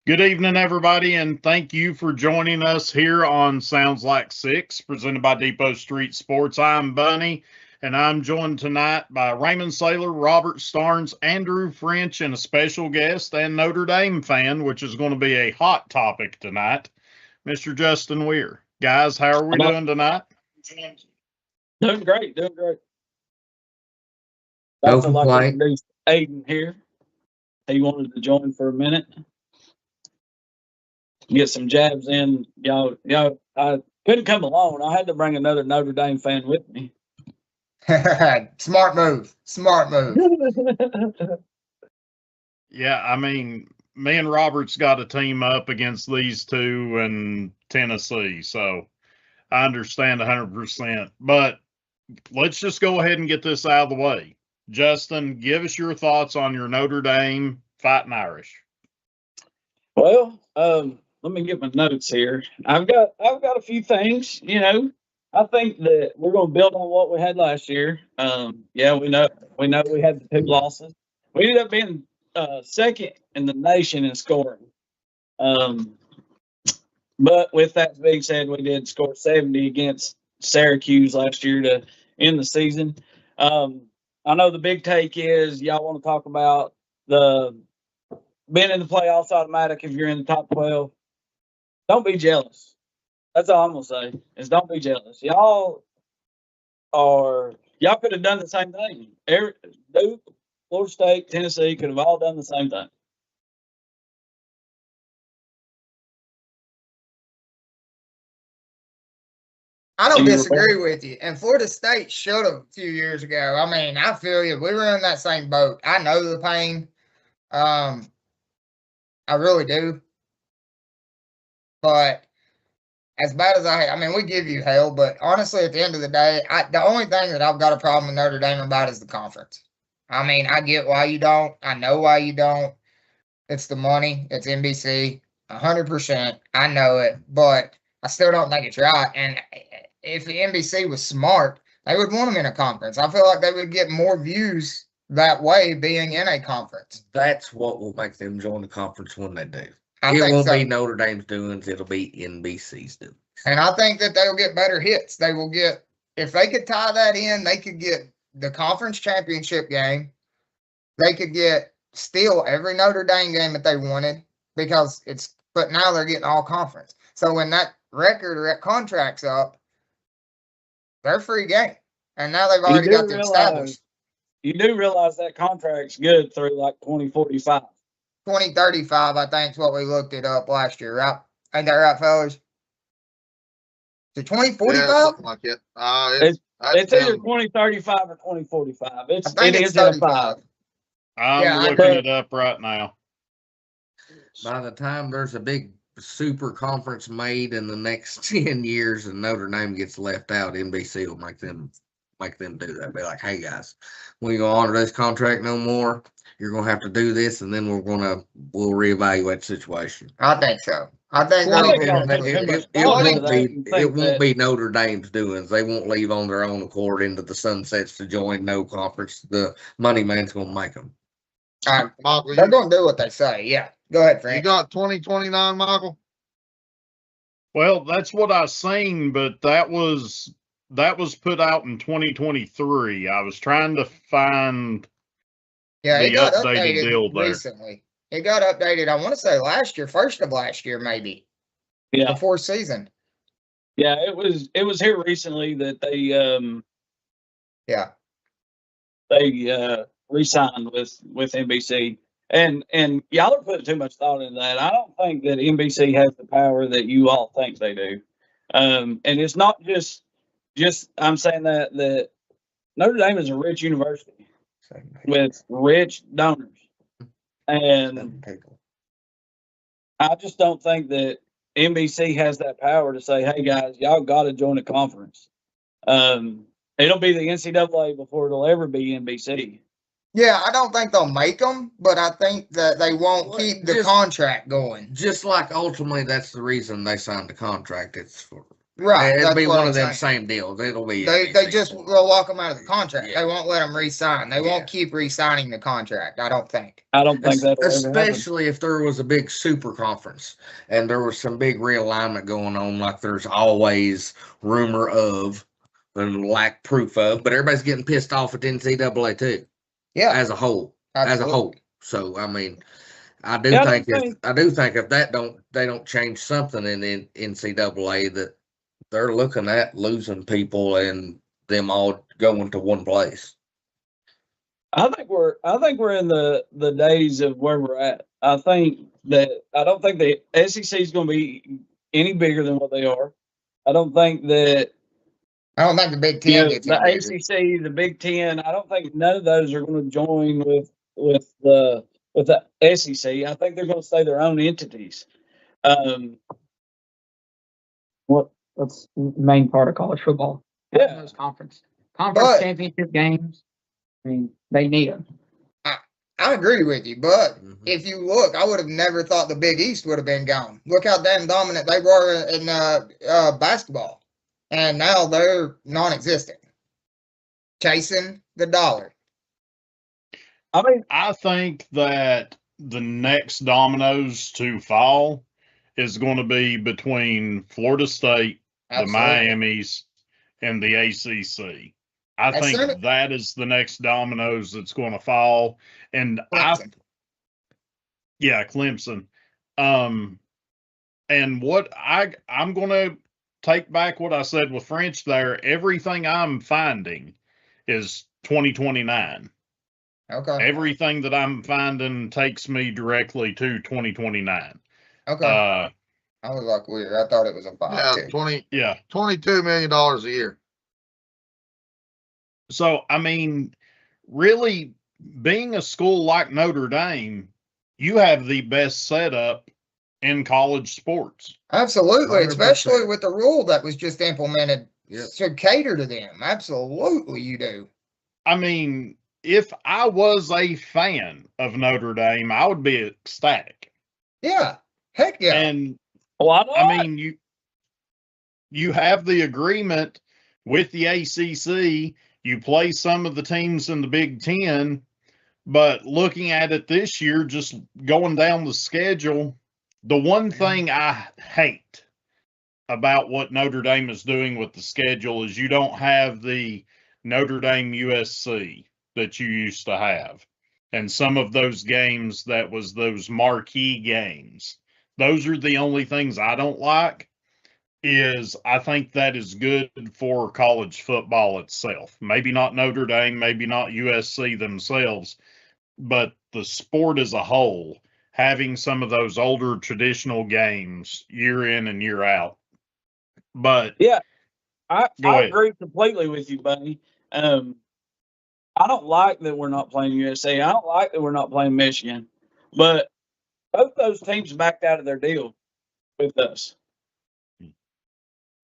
Good evening, everybody, and thank you for joining us here on Sounds Like Six, presented by Depot Street Sports. I'm Bunny, and I'm joined tonight by Raymond Saylor, Robert Starnes, Andrew French, and a special guest and Notre Dame fan, which is going to be a hot topic tonight, Mr. Justin Weir. Guys, how are we doing tonight? Doing great, doing great. No That's like complaint. introduce Aiden here. He wanted to join for a minute. Get some jabs in. Y'all, I couldn't come alone. I had to bring another Notre Dame fan with me. Smart move. Smart move. Yeah, I mean, me and Robert's got a team up against these two in Tennessee, so I understand 100%. But let's just go ahead and get this out of the way. Justin, give us your thoughts on your Notre Dame Fighting Irish. Well, let me get my notes here. I've got a few things. I think that we're going to build on what we had last year. Yeah, we know we had the 2 losses. We ended up being second in the nation in scoring. But with that being said, we did score 70 against Syracuse last year to end the season. I know the big take is y'all want to talk about the being in the playoffs automatic if you're in the top 12. Don't be jealous. That's all I'm gonna say. Is don't be jealous. Y'all could have done the same thing. Duke, Florida State, Tennessee could have all done the same thing. I don't disagree with you. And Florida State should have a few years ago. I mean, I feel you. We were in that same boat. I know the pain. I really do. But as bad as I mean, we give you hell, but honestly, at the end of the day, the only thing that I've got a problem with Notre Dame about is the conference. I mean, I get why you don't. I know why you don't. It's the money. It's NBC. 100%. I know it, but I still don't think it's right. And if the NBC was smart, they would want them in a conference. I feel like they would get more views that way being in a conference. That's what will make them join the conference when they do. It won't be Notre Dame's doings. It'll be NBC's doings. And I think that they'll get better hits. They will get, if they could tie that in, they could get the conference championship game. They could get still every Notre Dame game that they wanted but now they're getting all conference. So when that record or that contract's up, they're free game. And now they've already got them established. You do realize that contract's good through like 2045. 2035, I think, is what we looked it up last year, right? Ain't that right, fellas? To 2045? Yeah, something like it. It's either 2035 or 2045. It is 35. I'm looking it up right now. By the time there's a big super conference made in the next 10 years and Notre Dame gets left out, NBC will make them do that. Be like, hey guys, we ain't gonna honor this contract no more. You're gonna have to do this, and then we'll reevaluate the situation. I think so. I think it won't be Notre Dame's doings. They won't leave on their own accord into the sunsets to join no conference. The money man's gonna make them. Michael, they're gonna do what they say. Yeah, go ahead, Frank. You got 2029, Michael? Well, that's what I seen, but that was put out in 2023. I was trying to find it got updated deal there. Recently. It got updated, I want to say last year, first of last year, maybe. Yeah. Before season. Yeah, it was here recently that they re-signed with NBC. And y'all are putting too much thought into that. I don't think that NBC has the power that you all think they do. And it's not just I'm saying that Notre Dame is a rich university with rich donors. And I just don't think that NBC has that power to say, hey guys, y'all got to join a conference. It'll be the NCAA before it'll ever be NBC. Yeah, I don't think they'll make them, but I think that they won't keep the contract going. Just like ultimately that's the reason they signed the contract. It's for Right. It'll That's be what one I'm of them saying. same deals. It'll be. They NBC just Sports. will lock them out of the contract. Yeah. They won't let them re-sign. They Yeah. won't keep re-signing the contract. I don't think. I don't think that'll ever happen. Especially if there was a big super conference and there was some big realignment going on, like there's always rumor of and lack proof of, but everybody's getting pissed off at the NCAA too, Yeah. as a whole. Absolutely. As a whole. So I mean, I do Yeah, I think don't if they don't change something in the NCAA, that they're looking at losing people and them all going to one place. I think we're in the days of where we're at. I don't think the SEC is going to be any bigger than what they are. I don't think that I don't think the Big Ten gets the any bigger. ACC, the Big Ten. I don't think none of those are going to join with the SEC. I think they're going to stay their own entities. That's the main part of college football. Yeah. Having those conference But- championship games. I mean, they need them. I agree with you, but Mhm. if you look, I would have never thought the Big East would have been gone. Look how damn dominant they were in basketball, and now they're non-existent, chasing the dollar. I mean, I think that the next dominoes to fall is going to be between Florida State, Absolutely. the Miamis, and the ACC. I As think soon as- that is the next dominoes that's going to fall. And Clemson. Clemson. And what I'm going to take back what I said with French there. Everything I'm finding is 2029. Okay. Everything that I'm finding takes me directly to 2029. Okay. I was like weird. I thought it was a 5 Yeah, too. $22 million a year. So, I mean, really being a school like Notre Dame, you have the best setup in college sports. Absolutely, 100%. especially with the rule that was just implemented Yep. to cater to them. Absolutely, you do. I mean, if I was a fan of Notre Dame, I would be ecstatic. Yeah. Heck yeah. And why not? I mean, you have the agreement with the ACC. You play some of the teams in the Big Ten, but looking at it this year, just going down the schedule, the one thing I hate about what Notre Dame is doing with the schedule is you don't have the Notre Dame USC that you used to have. And some of those games that was those marquee games. Those are the only things I don't like. Is I think that is good for college football itself. Maybe not Notre Dame, maybe not USC themselves, but the sport as a whole, having some of those older traditional games year in and year out. But Yeah, I Go ahead. agree completely with you, buddy. I don't like that we're not playing USA. I don't like that we're not playing Michigan. But both those teams backed out of their deal with us.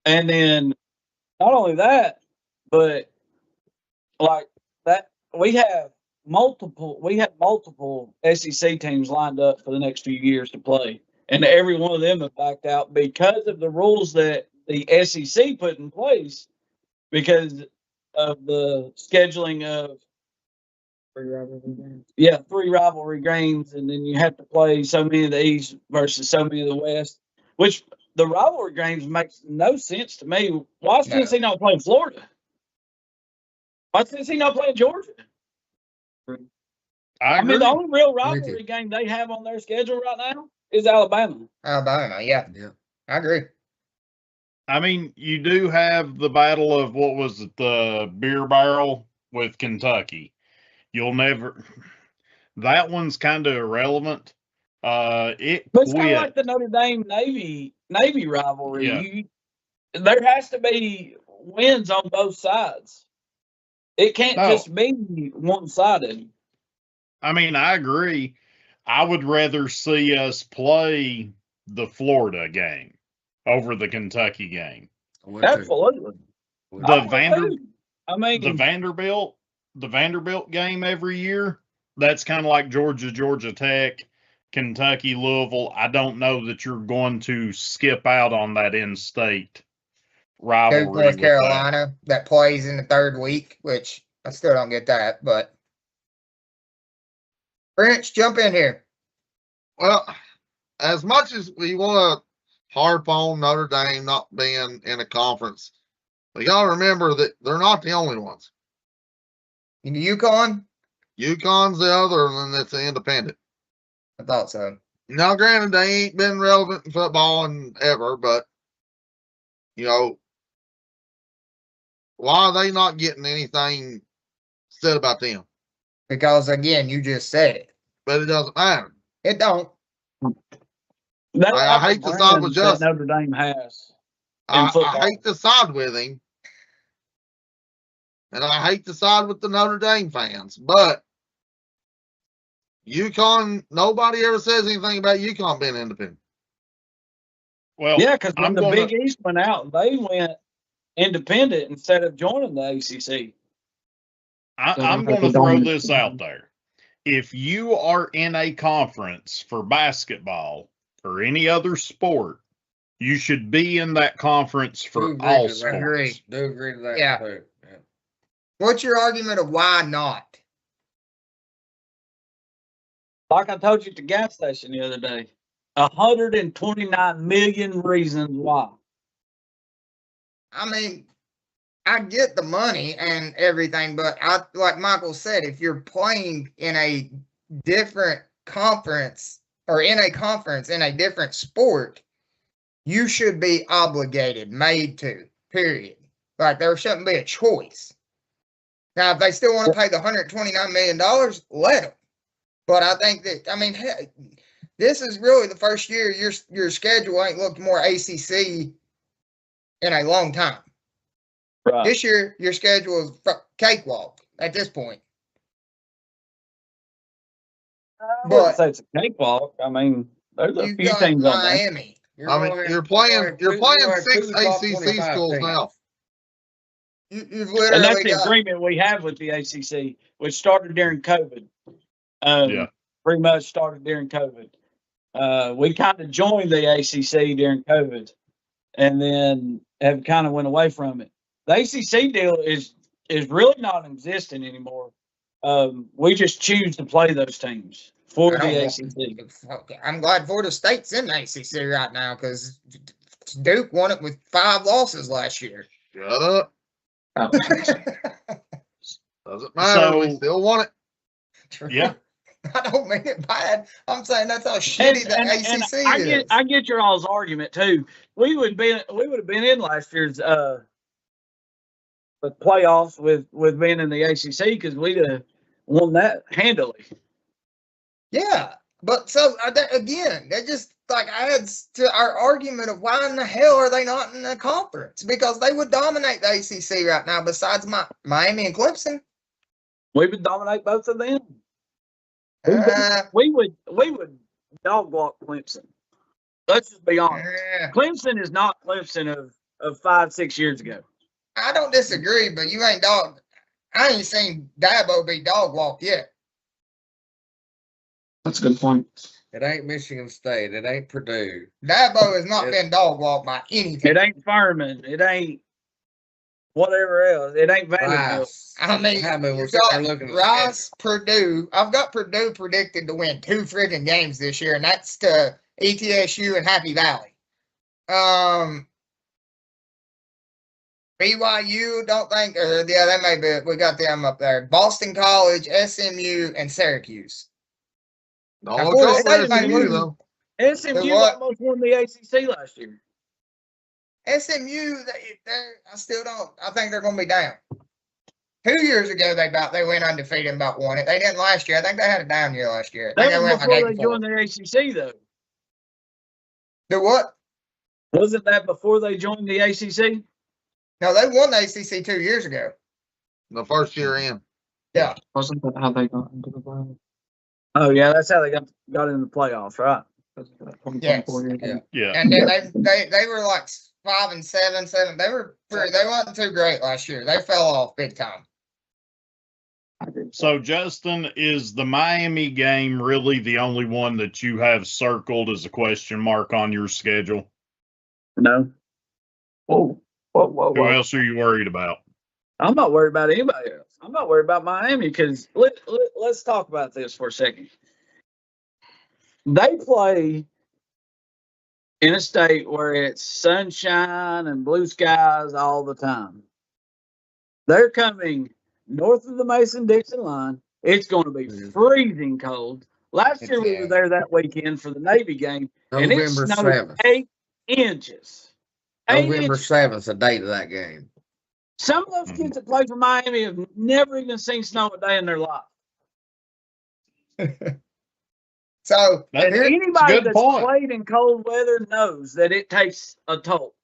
And then not only that, but like that we have multiple SEC teams lined up for the next few years to play. And every one of them have backed out because of the rules that the SEC put in place because of the scheduling of 3 rivalry games, and then you have to play so many of the East versus so many of the West, which the rivalry games makes no sense to me. Why is No. Tennessee not playing Florida? Why is Tennessee not playing Georgia? I I mean, agree. the only real Me too. rivalry game they have on their schedule right now is Alabama. Alabama, yeah. Yeah. I agree. I mean, you do have the battle of what was it, the beer barrel with Kentucky. You'll never. That one's kind of irrelevant. It But it's kind of quit. like the Notre Dame Navy rivalry. Yeah. There has to be wins on both sides. It can't No. just be one-sided. I mean, I agree. I would rather see us play the Florida game over the Kentucky game. I would too. Absolutely. Would The I would Vander- too. I mean, The Vanderbilt game every year, that's kind of like Georgia Tech, Kentucky, Louisville. I don't know that you're going to skip out on that in-state rivalry North with that. Carolina that plays in the third week, which I still don't get that. But French, jump in here. Well, as much as we want to harp on Notre Dame not being in a conference, we got to remember that they're not the only ones. In the UConn? UConn's the other one that's independent. I thought so. Now, granted, they ain't been relevant in football and ever, but you know, why are they not getting anything said about them? Because again, you just said it. But it doesn't matter. It don't. I hate to side with Justin. Notre Dame has. I hate to side with him. And I hate to side with the Notre Dame fans, but UConn, nobody ever says anything about UConn being independent. Well, Yeah, because when I'm the gonna- Big East went out, they went independent instead of joining the ACC. I'm going to throw this out there. If you are in a conference for basketball or any other sport, you should be in that conference Do for agree all to that. sports. Agree. Do agree to that Yeah. too. Yeah. What's your argument of why not? Like I told you at the gas station the other day, 129 million reasons why. I mean, I get the money and everything, but like Michael said, if you're playing in a different conference or in a conference in a different sport, you should be obligated, made to, period. Like there shouldn't be a choice. Now, if they still want to pay the $129 million, let them. But I think that, I mean, hey, this is really the first year your schedule ain't looked more ACC in a long time. Right. This year, your schedule is cakewalk at this point. I wouldn't But say it's a cakewalk. I mean, there's a you few got teams on there. Miami. You're playing 6 ACC schools now. You've And that's literally the got agreement we have with the ACC, which started during COVID. Yeah. Pretty much started during COVID. We kind of joined the ACC during COVID and then have kind of went away from it. The ACC deal is really non-existent anymore. We just choose to play those teams for I don't the want- ACC. I'm glad Florida State's in the ACC right now because Duke won it with 5 losses last year. Shut up. Oh. Doesn't matter. We So- still want it. Yeah. I don't mean it bad. I'm saying that's how shitty the ACC is. I get your all's argument too. We would have been in last year's the playoffs with being in the ACC because we'd have won that handily. Yeah, but so again, that just like adds to our argument of why in the hell are they not in the conference? Because they would dominate the ACC right now. Besides Miami and Clemson, We would dominate both of them. uh, We would dog walk Clemson. Let's just be honest. Clemson is not Clemson of 5-6 years ago. I don't disagree, but you ain't dog. I ain't seen Dabo be dog walk yet. That's a good point. It ain't Michigan State. It ain't Purdue. Dabo has not It's- been dog walked by any team. It ain't Furman. It ain't whatever else. It ain't Vanderbilt. Rice. I mean, we're you sitting there got looking at Rice, Purdue. I've got Purdue predicted to win 2 friggin' games this year, and that's to ETSU and Happy Valley. BYU, don't think, or yeah, they may be. We got them up there. Boston College, SMU, and Syracuse. Don't Now, look Florida over State may SMU, lose. though. SMU what? almost won the ACC last year. SMU, I still don't. I think they're going to be down. 2 years ago, they went undefeated and about won it. They didn't last year. I think they had a down year last year. I think That they was went like before 8 they 4. joined the ACC, though. Do what? Wasn't that before they joined the ACC? No, they won the ACC 2 years ago. The first year in. Yeah. Wasn't that how they got into the playoffs? Oh yeah, that's how they got in the playoffs, right? Yes. Yeah. Yeah. And then they were like 5 and 7. They wasn't too great last year. They fell off big time. So, Justin, is the Miami game really the only one that you have circled as a question mark on your schedule? No. Whoa. Who else are you worried about? I'm not worried about anybody else. I'm not worried about Miami because let's talk about this for a second. They play in a state where it's sunshine and blue skies all the time. They're coming north of the Mason-Dixon line. It's going to be freezing cold. Last year we were there that weekend for the Navy game, and it November snowed 7th. 8 inches. November 7th, the date of that game. Some of those kids that play for Miami have never even seen snow a day in their life. So And anybody that's played in cold weather knows that it takes a toll.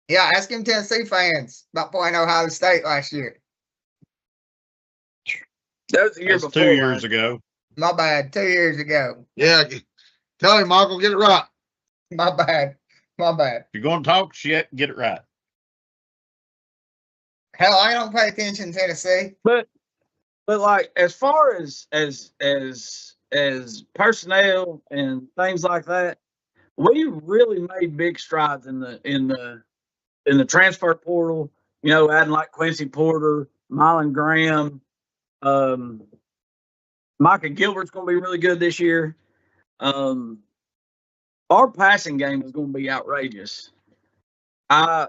yeah, ask him Tennessee fans about playing Ohio State last year. That was the year before. 2 years ago. My bad. 2 years ago. Yeah. Tell him, Michael, get it right. My bad. My bad. If you're going to talk shit, get it right. Hell, I don't pay attention to Tennessee. But like as far as personnel and things like that, we really made big strides in the transfer portal. You know, adding like Quincy Porter, Mylan Graham, Micah Gilbert's going to be really good this year. Our passing game is going to be outrageous. I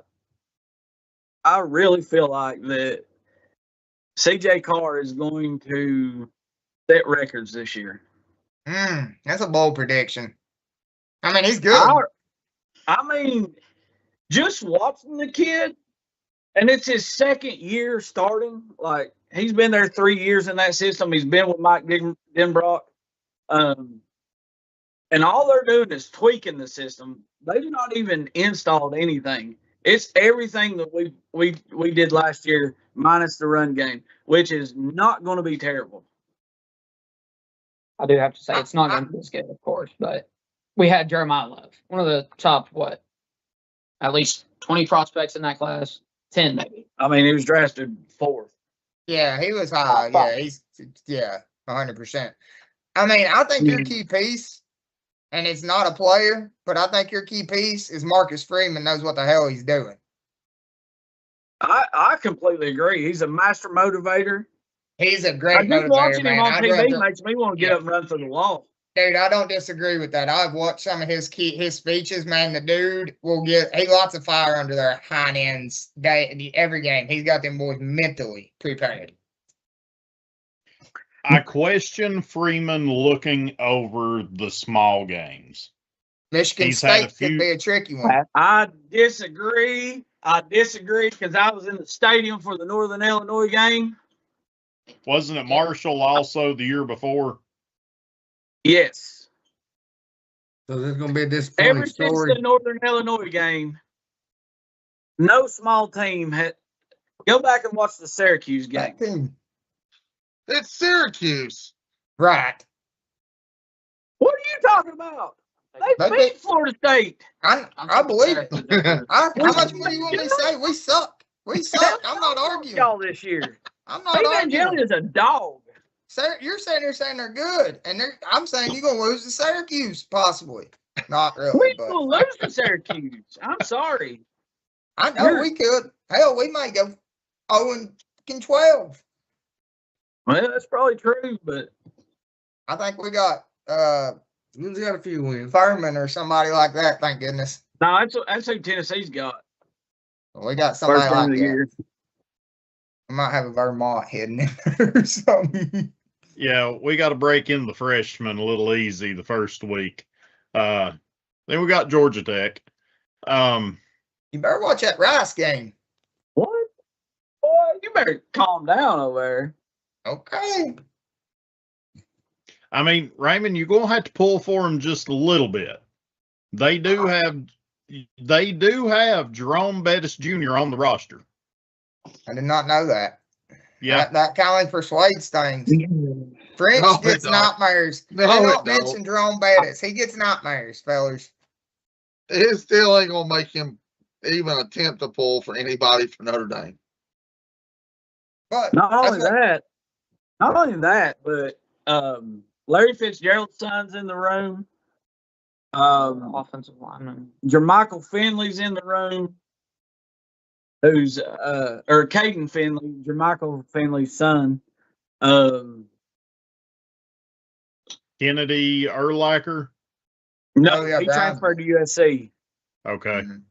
really feel like that CJ Carr is going to set records this year. That's a bold prediction. I mean, he's good. I mean, just watching the kid, and it's his second year starting. Like, he's been there 3 years in that system. He's been with Mike Denbrock. And all they're doing is tweaking the system. They've not even installed anything. It's everything that we did last year minus the run game, which is not going to be terrible. I do have to say it's not going to be as good, of course, but we had Jeremiah Love, one of the top, at least 20 prospects in that class, 10 maybe. I mean, he was drafted 4th. Yeah, he was high. Yeah, 100%. I mean, I think your key piece, and it's not a player, but I think your key piece is Marcus Freeman knows what the hell he's doing. I completely agree. He's a master motivator. He's a great motivator, just watching him on TV rather, makes me want to get up and run through the wall. Dude, I don't disagree with that. I've watched some of his speeches, man. The dude he lots of fire under their hind ends every game. He's got them boys mentally prepared. I question Freeman looking over the small games. Michigan State could be a tricky one. I disagree. Because I was in the stadium for the Northern Illinois game. Wasn't it Marshall also the year before? Yes. So there's going to be a disappointing Ever story. since the Northern Illinois game, no small team had. Go back and watch the Syracuse game. It's Syracuse. Right. What are you talking about? They beat Florida State. I believe it. How much more do you want me to say? We suck. We suck. I'm not arguing. Y'all this year. I'm not arguing. is a dog. You're saying they're good, and I'm saying you're gonna lose to Syracuse, possibly. Not really. We're gonna lose to Syracuse. I'm sorry. I know we could. Hell, we might go 0-12. Well, that's probably true, but I think we got He's got a few wins. Furman or somebody like that. Thank goodness. no, that's who Tennessee's got. We got somebody First like of the that. year. We might have a Vermont hidden in there or something. Yeah, we got to break in the freshmen a little easy the first week. Then we got Georgia Tech. You better watch that Rice game. What? Boy, you better calm down over there. Okay. I mean, Raymond, you're gonna have to pull for them just a little bit. They do have Jerome Bettis Jr. on the roster. I did not know that. Yeah, that kind of persuades things. French gets nightmares. No, they don't mention Jerome Bettis. He gets nightmares, fellas. It still ain't gonna make him even attempt to pull for anybody for Notre Dame. But Not only that, but Larry Fitzgerald's son's in the room. Offensive lineman. Jermichael Finley's in the room. who's or Caden Finley, Jermichael Finley's son. Kennedy Urlacher. No, Oh, yeah, he Brian. transferred to USC. Okay. Mhm.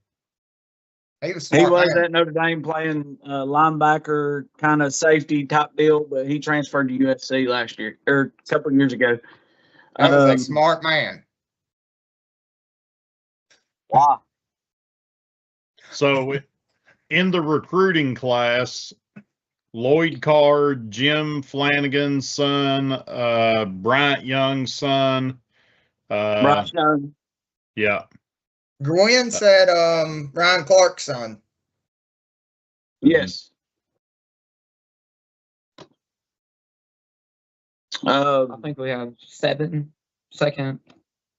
He was He smart. was man. at Notre Dame playing linebacker, kind of safety type deal, but he transferred to USC last year or a couple of years ago. That was a smart man. Wow. So in the recruiting class, Lloyd Carr, Jim Flanagan's son, Bryant Young's son. Bryce Young. Yeah. Gwen said Ryan Clark's son. Yes. I think we have 7 second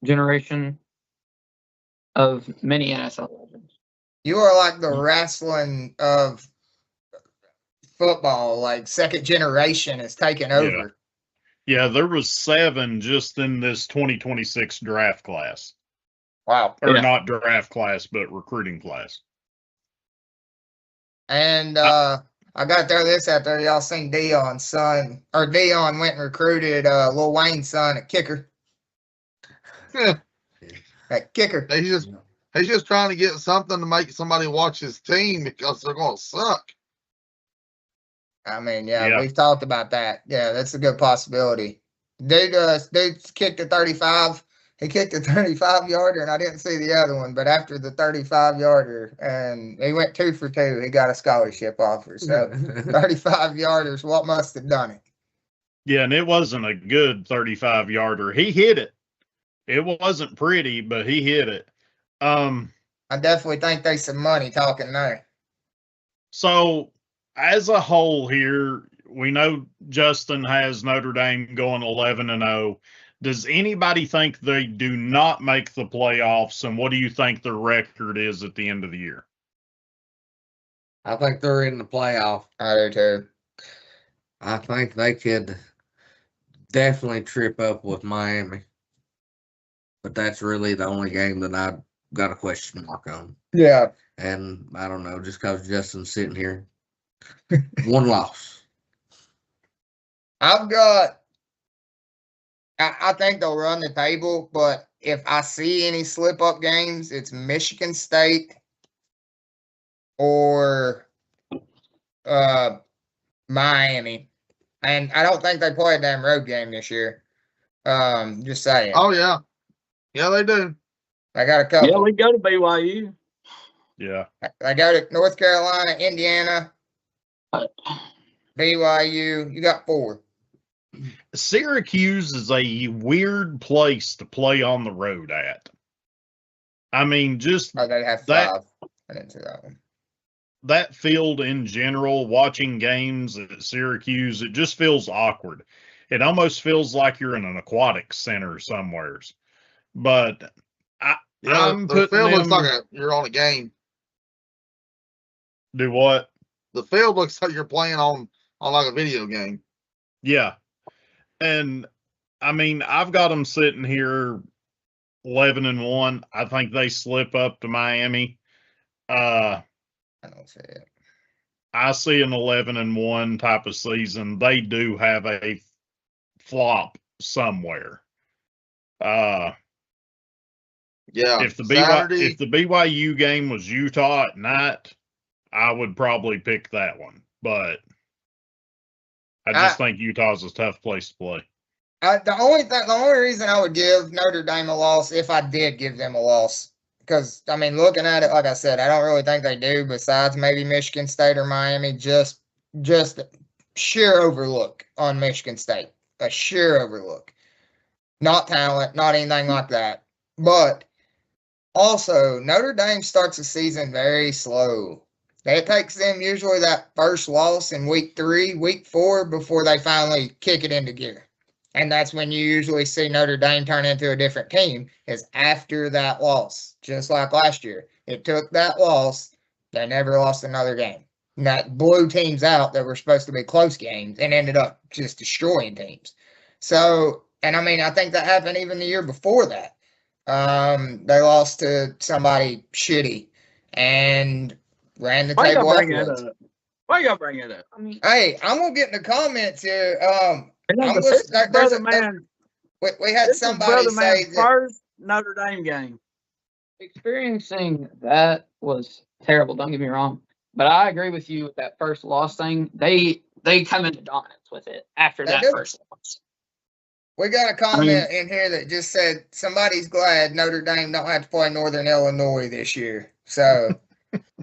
generation of many NFL legends. You are like the wrestling of football, like second generation is taking over. Yeah, there was 7 just in this 2026 draft class. Wow. Or Yeah. not draft class, but recruiting class. And I got to throw this out there. Y'all seen Dion's son, or Dion went and recruited Lil Wayne's son at kicker. At kicker. He's just trying to get something to make somebody watch his team because they're going to suck. I mean, Yeah. we've talked about that. Yeah, that's a good possibility. Dude kicked a 35. He kicked a 35-yarder, and I didn't see the other one. But after the 35-yarder, and he went 2 for 2, he got a scholarship offer. So 35-yarders, what must have done it? Yeah, and it wasn't a good 35-yarder. He hit it. It wasn't pretty, but he hit it. I definitely think there's some money talking there. So as a whole here, we know Justin has Notre Dame going 11-0. Does anybody think they do not make the playoffs, and what do you think their record is at the end of the year? I think they're in the playoff. I do too. I think they could definitely trip up with Miami. But that's really the only game that I've got a question mark on. Yeah. And I don't know, just because Justin's sitting here. 1 loss. I think they'll run the table, but if I see any slip-up games, it's Michigan State or Miami. And I don't think they play a damn road game this year. Just saying. Oh, yeah. Yeah, they do. They got a couple. Yeah, we go to BYU. Yeah. They go to North Carolina, Indiana, BYU. You got 4. Syracuse is a weird place to play on the road at. I mean, just Oh, they have 5. that I didn't see that one. that field in general, watching games at Syracuse, it just feels awkward. It almost feels like you're in an aquatic center somewheres. But I'm the putting field looks them, like you're on a game. do what? The field looks like you're playing on like a video game. Yeah. And I mean, I've got them sitting here 11-1. I think they slip up to Miami. I don't see it. I see an 11-1 type of season. They do have a flop somewhere. Yeah. If the Saturday, BYU game was Utah at night, I would probably pick that one. But I just think Utah's a tough place to play. The only reason I would give Notre Dame a loss, if I did give them a loss, because I mean, looking at it, like I said, I don't really think they do. Besides maybe Michigan State or Miami, just sheer overlook on Michigan State, a sheer overlook. Not talent, not anything like that. But also, Notre Dame starts the season very slow. It takes them usually that first loss in week 3, week 4 before they finally kick it into gear. And that's when you usually see Notre Dame turn into a different team, is after that loss. Just like last year. It took that loss. They never lost another game. And that blew teams out that were supposed to be close games and ended up just destroying teams. So, and I mean, I think that happened even the year before that. They lost to somebody shitty. And ran the Why table y'all bring that afterwards. up? Why y'all bring it up? I mean, Hey, I'm gonna get in the comments here. And then I'm this is listening. brother man. We had This is somebody brother say man's that. first Notre Dame game. experiencing that was terrible. Don't get me wrong, but I agree with you with that first loss thing. They come into dominance with it after They that do. first loss. We got a comment in here that just said somebody's glad Notre Dame don't have to play Northern Illinois this year. So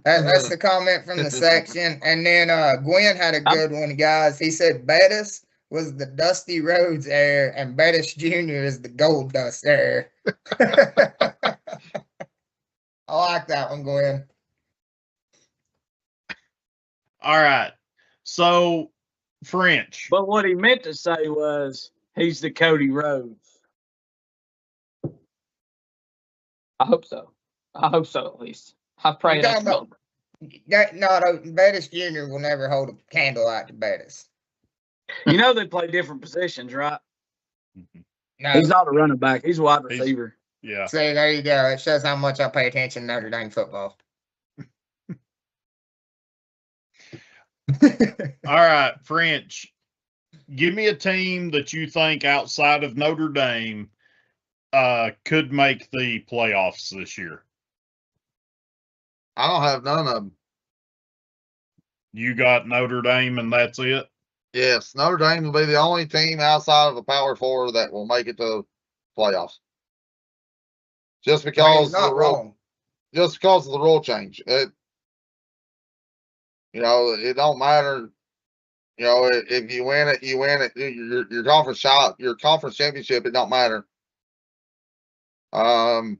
that's the comment from the section. And then Gwen had a good one, guys. He said Bettis was the Dusty Rhodes heir and Bettis Jr. is the Gold Dust heir. I like that one, Gwen. All right. So, French. But what he meant to say was he's the Cody Rhodes. I hope so. I hope so at least. I pray You that's talking not. No, Bettis Jr. will never hold a candle out to Bettis. You know they play different positions, right? No. He's not a running back. He's a wide receiver. Yeah. See, there you go. It shows how much I pay attention to Notre Dame football. All right, French. Give me a team that you think outside of Notre Dame could make the playoffs this year. I don't have none of them. You got Notre Dame, and that's it. Yes, Notre Dame will be the only team outside of the Power Four that will make it to playoffs. Just because He's not the rule, wrong. just because of the rule change. It don't matter. If you win it, you win it. Your conference shot, your conference championship, it don't matter. You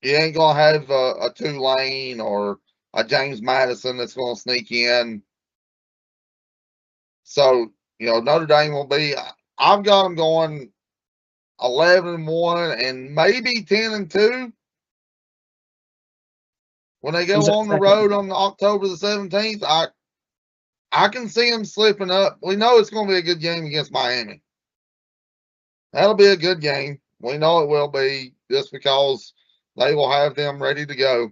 ain't gonna have a Tulane or a James Madison that's gonna sneak in. So Notre Dame will be. I've got them going 11-1 and maybe 10-2 when they go on the road on October the 17th. I can see them slipping up. We know it's going to be a good game against Miami. That'll be a good game. We know it will be just because they will have them ready to go.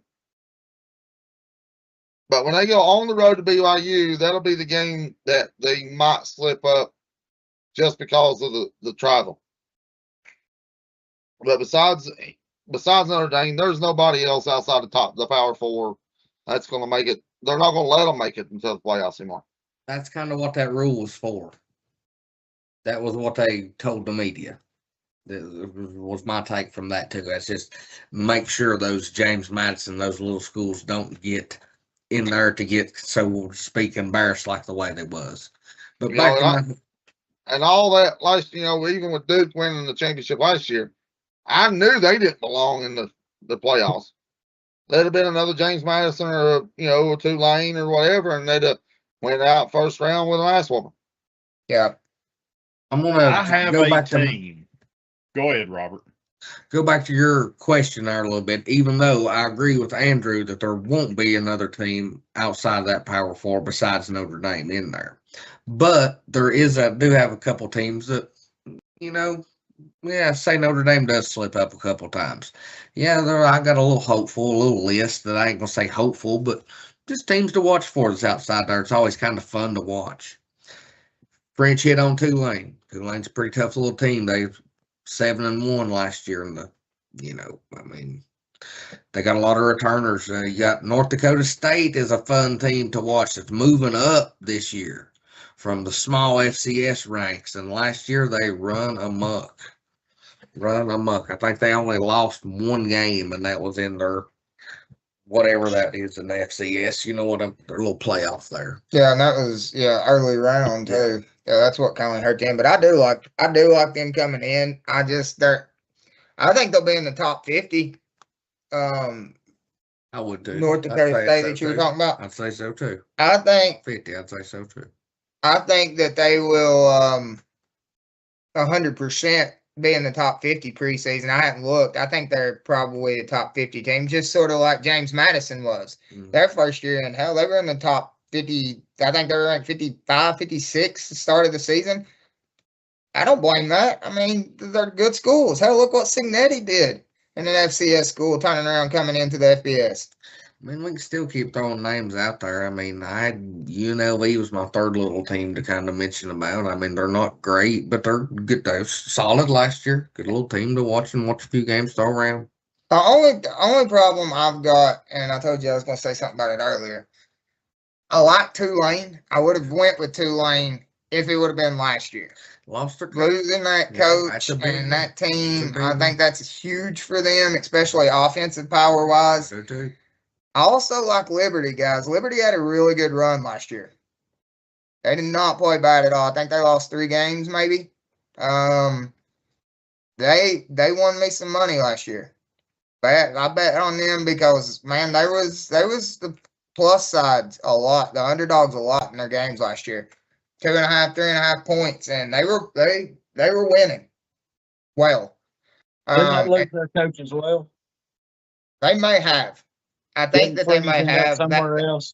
But when they go on the road to BYU, that'll be the game that they might slip up just because of the travel. But besides Notre Dame, there's nobody else outside the Power Four that's going to make it. They're not going to let them make it until the playoffs anymore. That's kind of what that rule was for. That was what they told the media. That was my take from that too. That's just make sure those James Madison, those little schools don't get in there to get, so to speak, embarrassed like the way they was. But and all that last, even with Duke winning the championship last year, I knew they didn't belong in the playoffs. There'd have been another James Madison or a Tulane or whatever, and they'd have went out first round with an ass whooping. Yeah. I'm gonna go back team. Go ahead, Robert. Go back to your question there a little bit. Even though I agree with Andrew that there won't be another team outside of that Power Four besides Notre Dame in there, but do have a couple teams that say Notre Dame does slip up a couple times. Yeah, I got a little list that I ain't gonna say hopeful, but just teams to watch for that's outside there. It's always kind of fun to watch. French hit on Tulane. Tulane's a pretty tough little team. They 7-1 last year, and they got a lot of returners. You got North Dakota State is a fun team to watch. That's moving up this year from the small FCS ranks, and last year they run amok. I think they only lost one game, and that was in their whatever that is in the FCS. You know what? Their little playoff there. Yeah, and that was early round too. Yeah, that's what kind of hurt them. But I do like them coming in. I think they'll be in the top 50. I would do. North Dakota State that you were talking about. I'd say so too. I think 50. I'd say so too. I think that they will 100% be in the top 50 preseason. I haven't looked. I think they're probably a top 50 team, just sort of like James Madison was. Their first year in hell, they were in the top 50. I think they were ranked 55, 56 the start of the season. I don't blame that. I mean, they're good schools. Hell, look what Signetti did. in an FCS school turning around coming into the FBS. I mean, we can still keep throwing names out there. I mean, UNLV was my third little team to kind of mention about. I mean, they're not great, but they're good. They're solid last year. Good little team to watch and watch a few games throw around. The only problem I've got, and I told you I was going to say something about it earlier. I like Tulane. I would have went with Tulane if it would have been last year. Lost their Losing that coach and that team, I think that's huge for them, especially offensive power wise. So too. I also like Liberty, guys. Liberty had a really good run last year. They did not play bad at all. I think they lost 3 games, maybe. They won me some money last year. I bet on them because man, they was the plus sides a lot, the underdogs a lot in their games last year. 2.5, 3.5 points, and they were winning well. Didn't they lose their coach as well? They may have. I think that they may have somewhere else.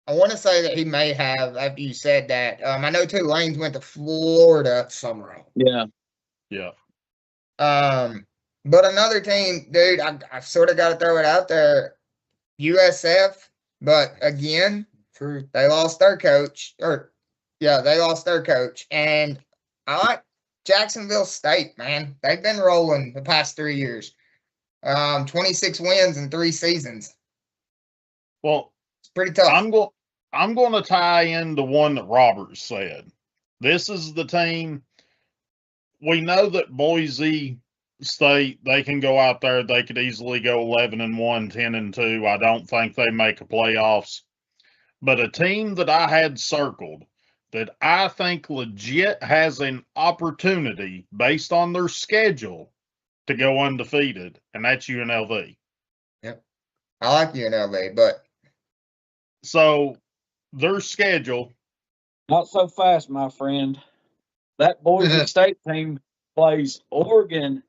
I want to say that he may have after you said that. I know Tulane's went to Florida somewhere. Yeah. Yeah. But another team, dude, I sort of got to throw it out there. USF, but again, True. they lost their coach. They lost their coach. And I like Jacksonville State, man. They've been rolling the past 3 years. 26 wins in 3 seasons. Well, it's pretty tough. I'm going to tie in the one that Robert said. This is the team. We know that Boise State, they can go out there. They could easily go 11-1, 10-2. I don't think they make a playoffs. But a team that I had circled that I think legit has an opportunity based on their schedule to go undefeated, and that's UNLV. Yep. I like UNLV, but so their schedule. Not so fast, my friend. That Boise State team plays Oregon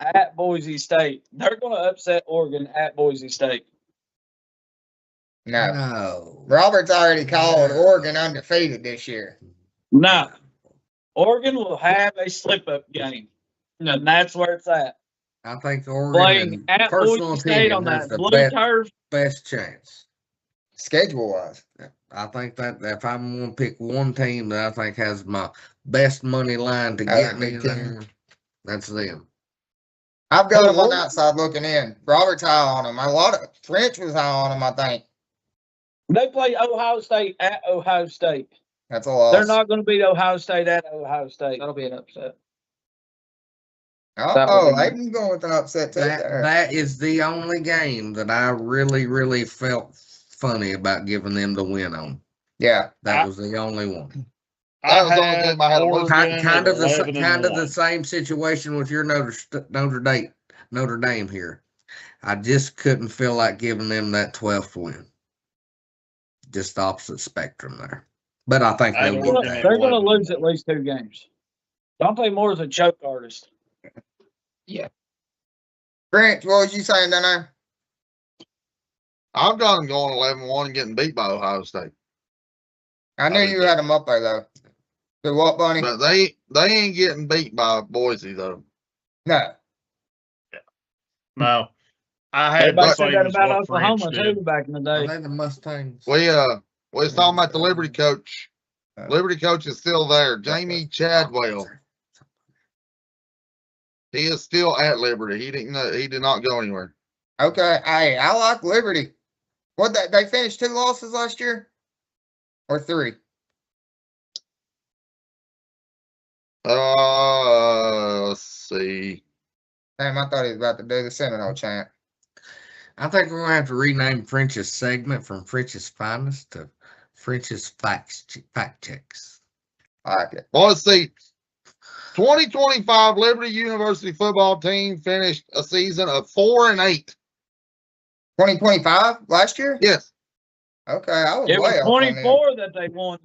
at Boise State. They're going to upset Oregon at Boise State. No. Robert's already called Oregon undefeated this year. No. Oregon will have a slip-up game. And that's where it's at. I think Oregon, playing at Boise State on that blue turf, best chance. Schedule-wise. I think that if I'm going to pick one team that I think has my best money line to get me there, that's them. I've got them on the outside looking in. Robert's high on them. A lot of French was high on them, I think. They play Ohio State at Ohio State. That's a loss. They're not going to beat Ohio State at Ohio State. That'll be an upset. Oh, Aiden's going with an upset too. That is the only game that I really, really felt funny about giving them the win on. Yeah. That was the only one. That was the only game I had kind of the same situation with your Notre Dame here. I just couldn't feel like giving them that 12th win. Just the opposite spectrum there. But I think they're going to lose at least 2 games. Dante Moore's a choke artist. Yeah. French, what was you saying down there? I've got them going 11-1 and getting beat by Ohio State. I knew you had them up there though. So what, Bunny? But they ain't getting beat by Boise though. No. No. I had the same that about Oklahoma too back in the day. They the Mustangs. We was talking about the Liberty coach. Liberty coach is still there. Jamie Chadwell. He is still at Liberty. He did not go anywhere. Okay. Hey, I like Liberty. They finished 2 losses last year? Or 3? Let's see. Damn, I thought he was about to do the Seminole chant. I think we're going to have to rename French's segment from French's Finest to French's Fact Checks. I like it. Well, let's see. 2025 Liberty University football team finished a season of 4-8. 2025 last year? Yes. Okay, I was it way was 24 that they won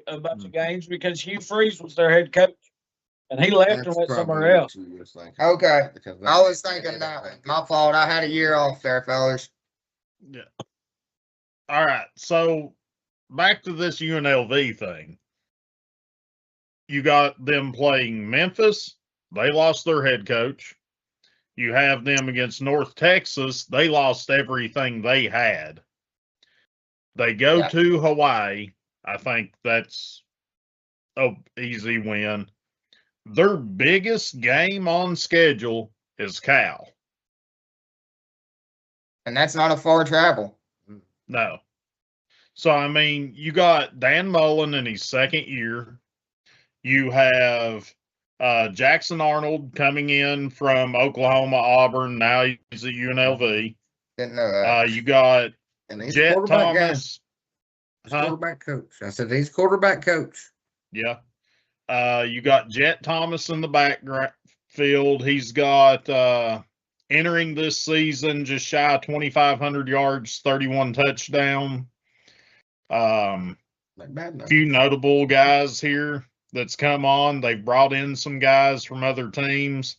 a bunch of games because Hugh Freeze was their head coach, and he left and went somewhere else. Okay, I was thinking that one. My fault. I had a year off there, fellas. Yeah. All right, so back to this UNLV thing. You got them playing Memphis. They lost their head coach. You have them against North Texas. They lost everything they had. They go Yeah. to Hawaii. I think that's an easy win. Their biggest game on schedule is Cal. And that's not a far travel. No. So, I mean, you got Dan Mullen in his second year. You have Jackson Arnold coming in from Oklahoma, Auburn. Now he's at UNLV. Didn't know that. You got And he's Jet quarterback guy. Thomas. He's quarterback coach. I said he's quarterback coach. Yeah. You got Jet Thomas in the backfield. He's got entering this season just shy of 2,500 yards, 31 touchdown. Not bad enough. Few notable guys here that's come on. They've brought in some guys from other teams.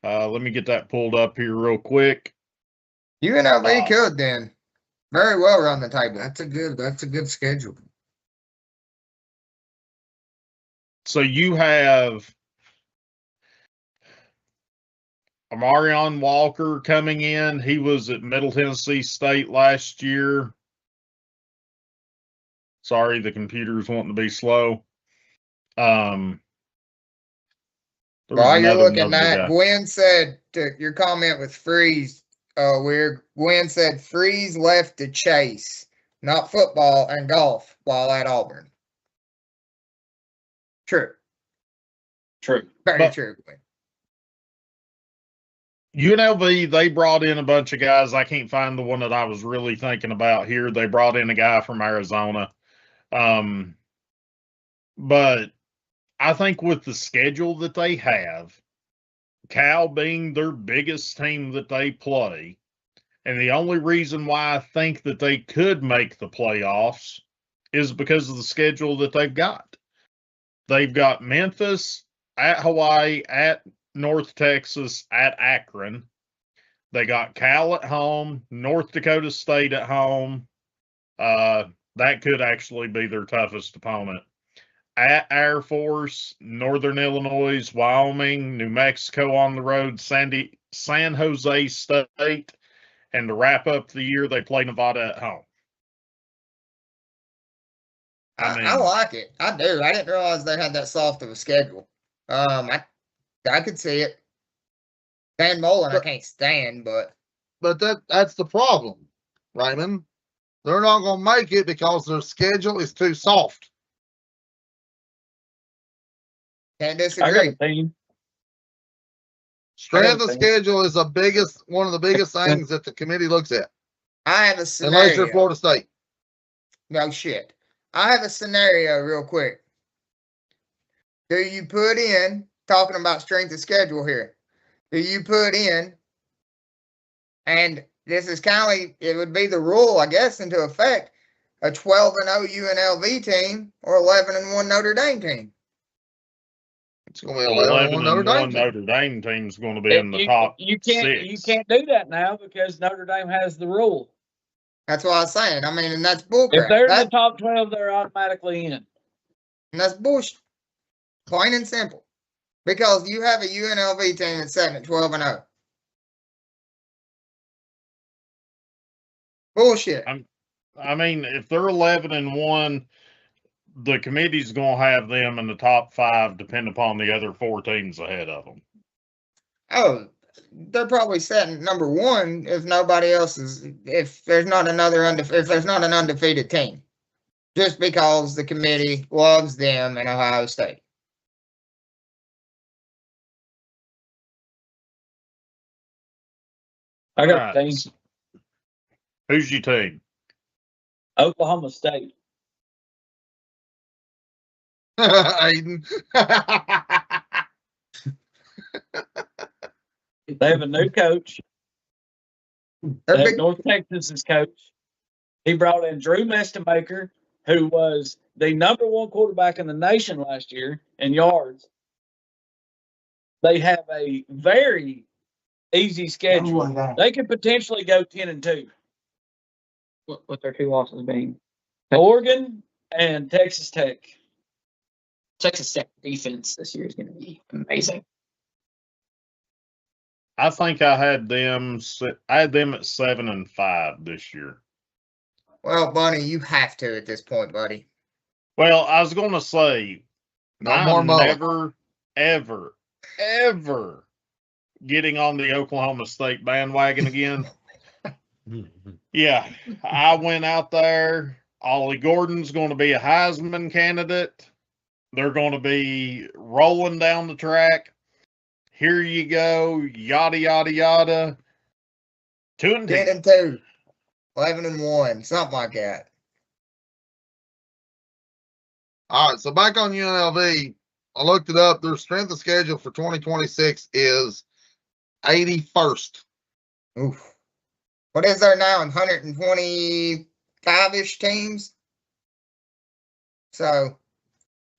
Let me get that pulled up here real quick. UNLV could then very well run the table. That's a good schedule. So you have Amarion Walker coming in. He was at Middle Tennessee State last year. Sorry, the computer's wanting to be slow. While you're looking at, Gwen said your comment with Freeze weird. Gwen said Freeze left to chase, not football and golf while at Auburn. True. Very true, Gwen. UNLV, they brought in a bunch of guys. I can't find the one that I was really thinking about here. They brought in a guy from Arizona. But I think with the schedule that they have, Cal being their biggest team that they play, and the only reason why I think that they could make the playoffs is because of the schedule that they've got. They've got Memphis, at Hawaii, at North Texas, at Akron. They got Cal at home, North Dakota State at home. That could actually be their toughest opponent. At Air Force, Northern Illinois, Wyoming, New Mexico on the road, San Jose State, and to wrap up the year, they play Nevada at home. I like it. I do. I didn't realize they had that soft of a schedule. I could see it. Dan Mullen, I can't stand, but that's the problem, Raymond. They're not going to make it because their schedule is too soft. Can't I disagree. got a team. Strength of schedule is one of the biggest things that the committee looks at. I have a Unless scenario. you're Florida State. No shit. I have a scenario real quick. Do you put in, talking about strength of schedule here, do you put in, and this is kind of, it would be the rule, I guess, into effect, a 12-0 UNLV team or 11-1 Notre Dame team? It's going to be 11-1 Notre Dame. Notre Dame team's going to be in the top you six. can't do that now because Notre Dame has the rule. That's what I was saying. I mean, and that's bullcrap. If they're in the top 12, they're automatically in. And that's bullshit. Plain and simple. Because you have a UNLV team that's sitting at 12-0. Bullshit. I mean, if they're 11-1, the committee's going to have them in the top 5, depending upon the other 4 teams ahead of them. Oh, they're probably setting number 1 if nobody else is. If there's not an undefeated team, just because the committee loves them in Ohio State. I got a team. Who's your team? Oklahoma State. Aiden. They have a new coach. They have North Texas's coach. He brought in Drew Mestemaker, who was the number 1 quarterback in the nation last year in yards. They have a very easy schedule. They could potentially go 10-2. With their 2 losses being Oregon and Texas Tech. Texas Tech defense this year is going to be amazing. I think I had them at 7-5 this year. Well, Bunny, you have to at this point, buddy. Well, I was going to say, No more I'm mullet. never, ever, ever getting on the Oklahoma State bandwagon again. Yeah, I went out there. Ollie Gordon's going to be a Heisman candidate. They're going to be rolling down the track. Here you go, yada, yada, yada. 2-10. 10-2, 11-1, something like that. All right, so back on UNLV, I looked it up. Their strength of schedule for 2026 is 81st. Oof. What is there now? 125-ish teams. So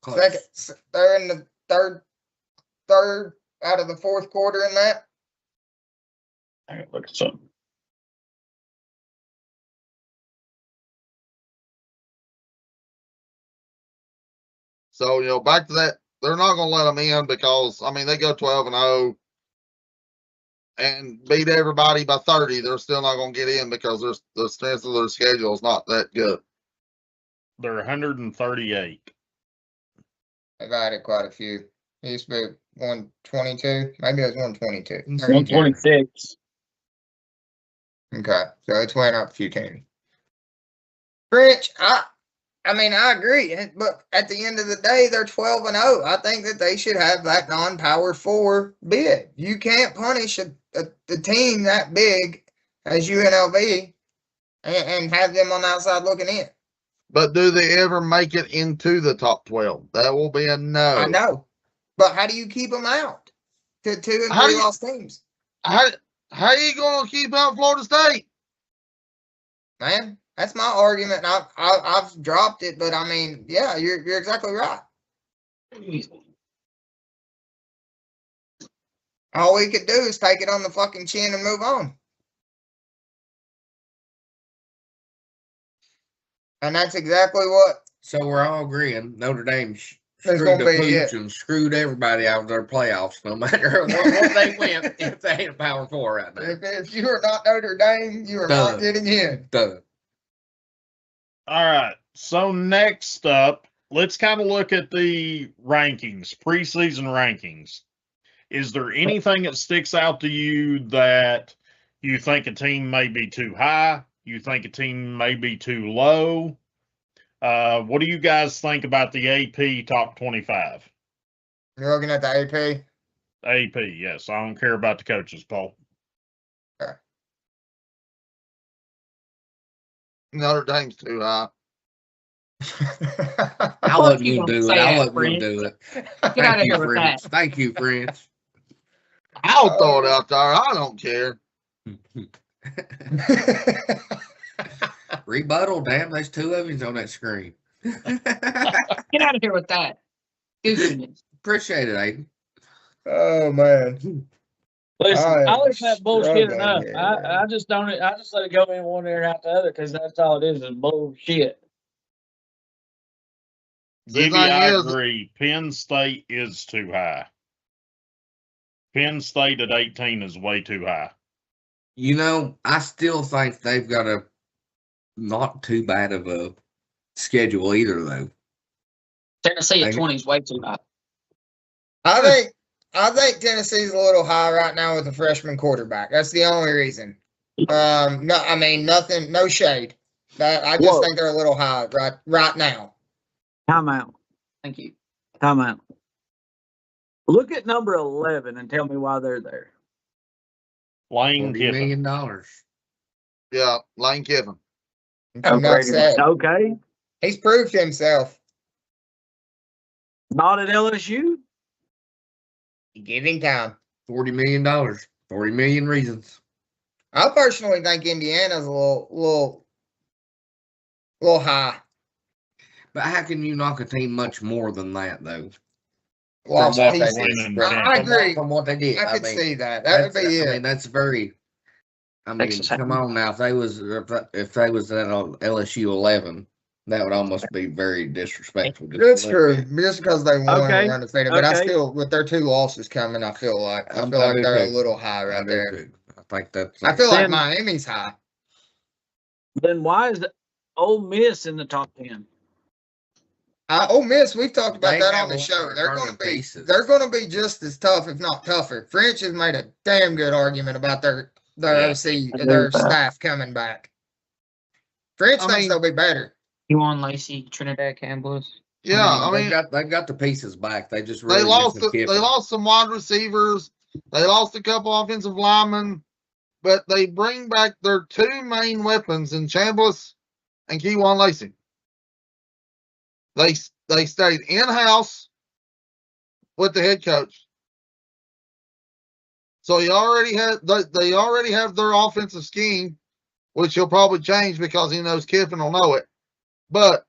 Close. they're in the third out of the fourth quarter in that. I gotta look at something. So, back to that, they're not going to let them in because, I mean, they go 12-0 and beat everybody by 30. They're still not going to get in because the strength of their schedule is not that good. They're 138. I've added quite a few. It used to be 122. Maybe it was 122. 126. Okay, so it's went up a few teams. French, I mean, I agree, but at the end of the day, they're 12-0. I think that they should have that non-power 4 bid. You can't punish a team that big as UNLV and have them on the outside looking in. But do they ever make it into the top 12? That will be a no. I know, but how do you keep them out to 2 and 3 lost teams? How are you going to keep out Florida State? Man, that's my argument. I've dropped it, but I mean, yeah, you're exactly right. All we could do is take it on the fucking chin and move on. And that's exactly what. So we're all agreeing Notre Dame That's screwed gonna the be Pooch it. and screwed everybody out of their playoffs, no matter what they win, if they ain't a Power 4 right now. If you are not Notre Dame, you are not getting in. Duh. All right. So next up, let's kind of look at the rankings, preseason rankings. Is there anything that sticks out to you that you think a team may be too high? You think a team may be too low? What do you guys think about the AP top 25? You're looking at the AP? AP, yes. I don't care about the coaches, Paul. Okay. Notre Dame's too high. I wasn't going to do it. I wasn't going to do it. Get out of here with friends. that. Thank you, friends. I'll throw it out there. I don't care. Rebuttal, damn, there's 2 of you on that screen. Get out of here with that. Goofiness. Appreciate it, Aiden. Oh, man. Listen, I am I listen to that bullshit struggling enough. here, I man. just don't. I just let it go in one ear and out the other because that's all it is bullshit. The Gibby, thing I is, agree. Penn State is too high. Penn State at 18 is way too high. I still think they've got a not too bad of a schedule either, though. Tennessee at 20 is way too high. I think Tennessee's a little high right now with the freshman quarterback. That's the only reason. No, I mean nothing, no shade. I just think they're a little high right now. Time out. Thank you. Time out. Look at number 11 and tell me why they're there. Lane $40 Kiffin. million. yeah, Lane Kiffin. Enough said. Okay. He's proved himself. Not at LSU. Give him time. $40 million. 40 million reasons. I personally think Indiana's a little high. But how can you knock a team much more than that, though? Lost what they pieces. did. I agree. From what they did. I could see that. That would be it. I mean, that's very. I mean, Texas come A&M. on now. If they was at LSU 11, That would almost be very disrespectful. just a That's little true. bit. Just because they won, Okay, we're undefeated. But I okay. still, with their 2 losses coming, I feel like I do they're a too. little high I right do there. too. I think that's. I feel like Then- Miami's high. Then why is Ole Miss in the top 10? Ole Miss, we've talked about They that have on the one show. of They're the going to be pieces. just as tough, if not tougher. French has made a damn good argument about their Yeah. OC, I agree their with that. staff coming back. French I thinks mean- they'll be better. You want Lacey, Trinidad Campbell's? Yeah, I they've mean, got the pieces back. They just they really lost missing they Kiffin. lost some wide receivers. They lost a couple offensive linemen, but they bring back their 2 main weapons in Chambliss and Keywan Lacey. They stayed in house with the head coach, so they already have their offensive scheme, which he'll probably change because he knows Kiffin will know it. But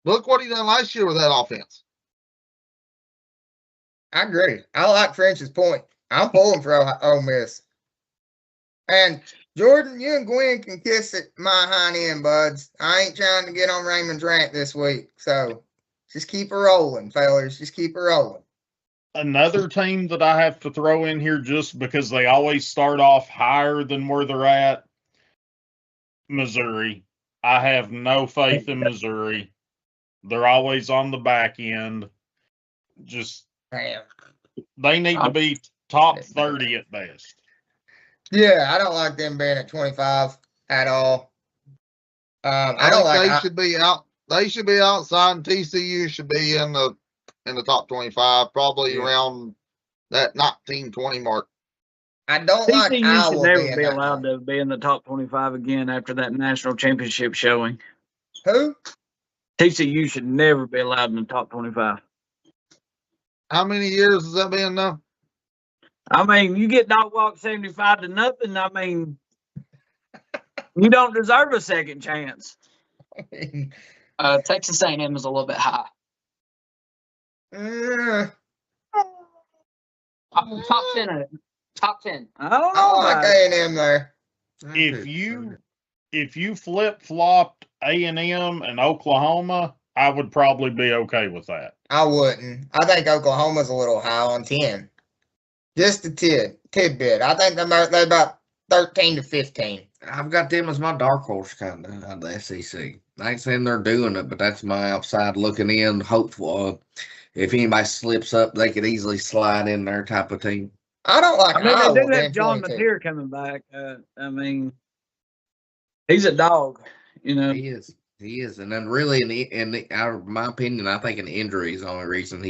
look what he done last year with that offense. I agree. I like French's point. I'm pulling for Ole Miss. And Jordan, you and Gwen can kiss at my hind end, buds. I ain't trying to get on Raymond's rant this week, so just keep her rolling, fellas. Just keep her rolling. Another team that I have to throw in here just because they always start off higher than where they're at, Missouri. I have no faith in Missouri. They're always on the back end. Just Damn. they need to be top 30 at best. Yeah, I don't like them being at 25 at all. I don't think like. they should be out. They should be outside, and TCU should be in the top 25, probably Yeah. around that 19-20 mark. I don't like TCU should Iowa never being be that allowed high. to be in the top 25 again after that national championship showing. Who? TCU should never be allowed in the top 25. How many years has that been now? I mean, you get dog walk 75-0. I mean, you don't deserve a second chance. Texas A&M is a little bit high. Top 10 of it. Top 10. I don't I know like about it. A&M there. If you flip flopped A&M and Oklahoma, I would probably be okay with that. I wouldn't. I think Oklahoma's a little high on 10. Just a tidbit. I think they're about 13 to 15. I've got them as my dark horse kind of out of the SEC. I ain't saying they're doing it, but that's my outside looking in. Hopeful if anybody slips up, they could easily slide in there type of team. I don't like I mean, Iowa they do being have John 22. Mateer coming back. I mean, he's a dog, you know. He is, and then really, out of my opinion, I think an injury is the only reason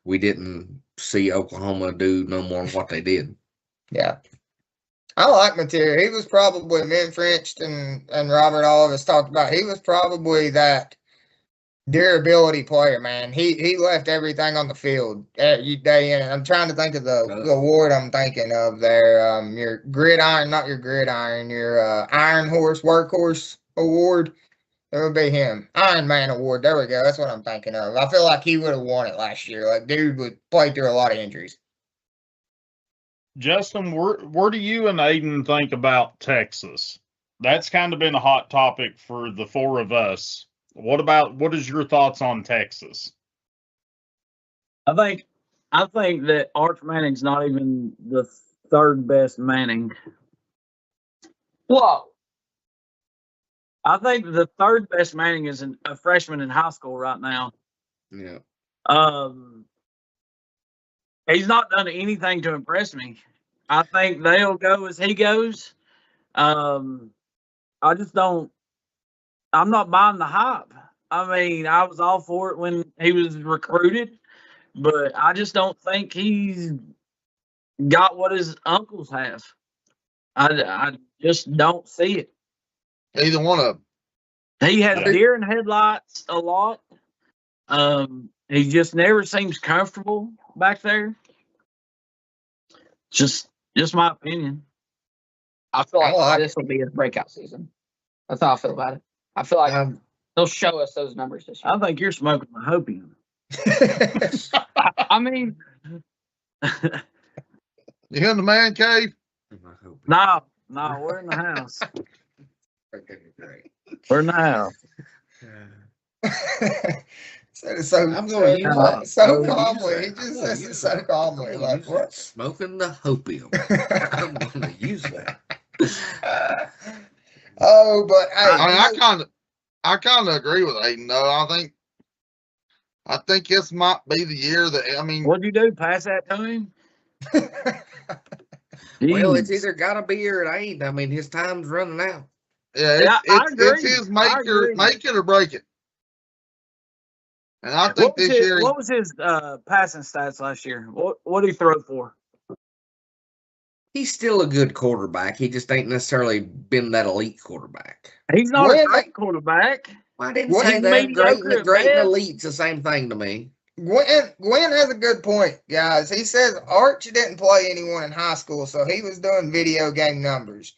we didn't see Oklahoma do no more than what they did. Yeah. I like Mateer. He was probably, me and French and Robert, all of us talked about, he was probably that durability player, man. He left everything on the field day in. I'm trying to think of the award I'm thinking of there. Your gridiron, not your gridiron, your Iron Horse Workhorse Award. It would be him. Iron Man Award. There we go. That's what I'm thinking of. I feel like he would have won it last year. Like, dude would play through a lot of injuries. Justin, where do you and Aiden think about Texas? That's kind of been a hot topic for the 4 of us. What is your thoughts on Texas? I think that Arch Manning's not even the 3rd best Manning. Whoa. I think the 3rd best Manning is a freshman in high school right now. Yeah. He's not done anything to impress me. I think they'll go as he goes. I just don't. I'm not buying the hype. I mean, I was all for it when he was recruited, but I just don't think he's got what his uncles have. I just don't see it. Either one of them. He has Yeah. deer in headlights a lot. He just never seems comfortable back there. Just my opinion. I feel like I like this will be his breakout season. That's how I feel about it. I feel like they'll show us those numbers this year. I think you're smoking the hopium. I mean, You in the man cave? No, we're in the house. We're in the house. Said it so, I'm gonna use that. so I'm gonna use calmly. that. He I'm just gonna says it use so that. calmly. I'm gonna Like use that. what? Smoking the hopium. I'm gonna use that. Oh, but hey, I mean, you know, I kind of agree with Aiden though. I think this might be the year that I mean, What'd you do? Pass that to him? Well, it's Jeez. either gotta be or it ain't. I mean, his time's running out. yeah, Yeah, I it's agree. his I agree. make it or break it. And I think What was this his, year, what was his passing stats last year? What did he throw for? He's still a good quarterback. He just ain't necessarily been that elite quarterback. He's not a Gwen- great quarterback. Well, I didn't Well, say he's that. mediocre at Great and best. elite's the same thing to me. Gwen has a good point, guys. He says Arch didn't play anyone in high school, so he was doing video game numbers.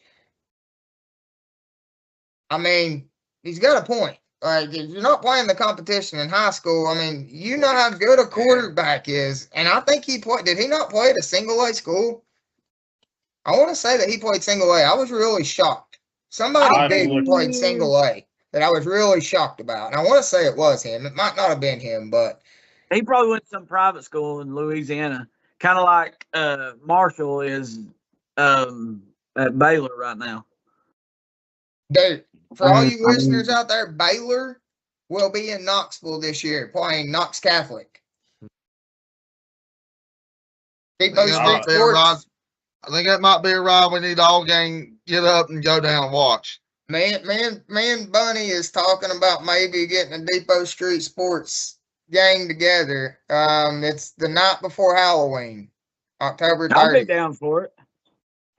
I mean, he's got a point. Like, if you're not playing the competition in high school, I mean, you know how good a quarterback is. And I think he played. Did he not play at a single A school? I want to say that he played single A. I was really shocked. Somebody I big looked- played single A that I was really shocked about. And I want to say it was him. It might not have been him, but He probably went to some private school in Louisiana, kind of like Marshall is at Baylor right now. dude, for all you I listeners mean- out there, Baylor will be in Knoxville this year playing Knox Catholic. Depot I think that Street might be a ride. Sports. I think that might be a ride we need all gang get up and go down and watch. Me and Bunny is talking about maybe getting a Depot Street Sports gang together. It's the night before Halloween, October I'll be 30th. down for it.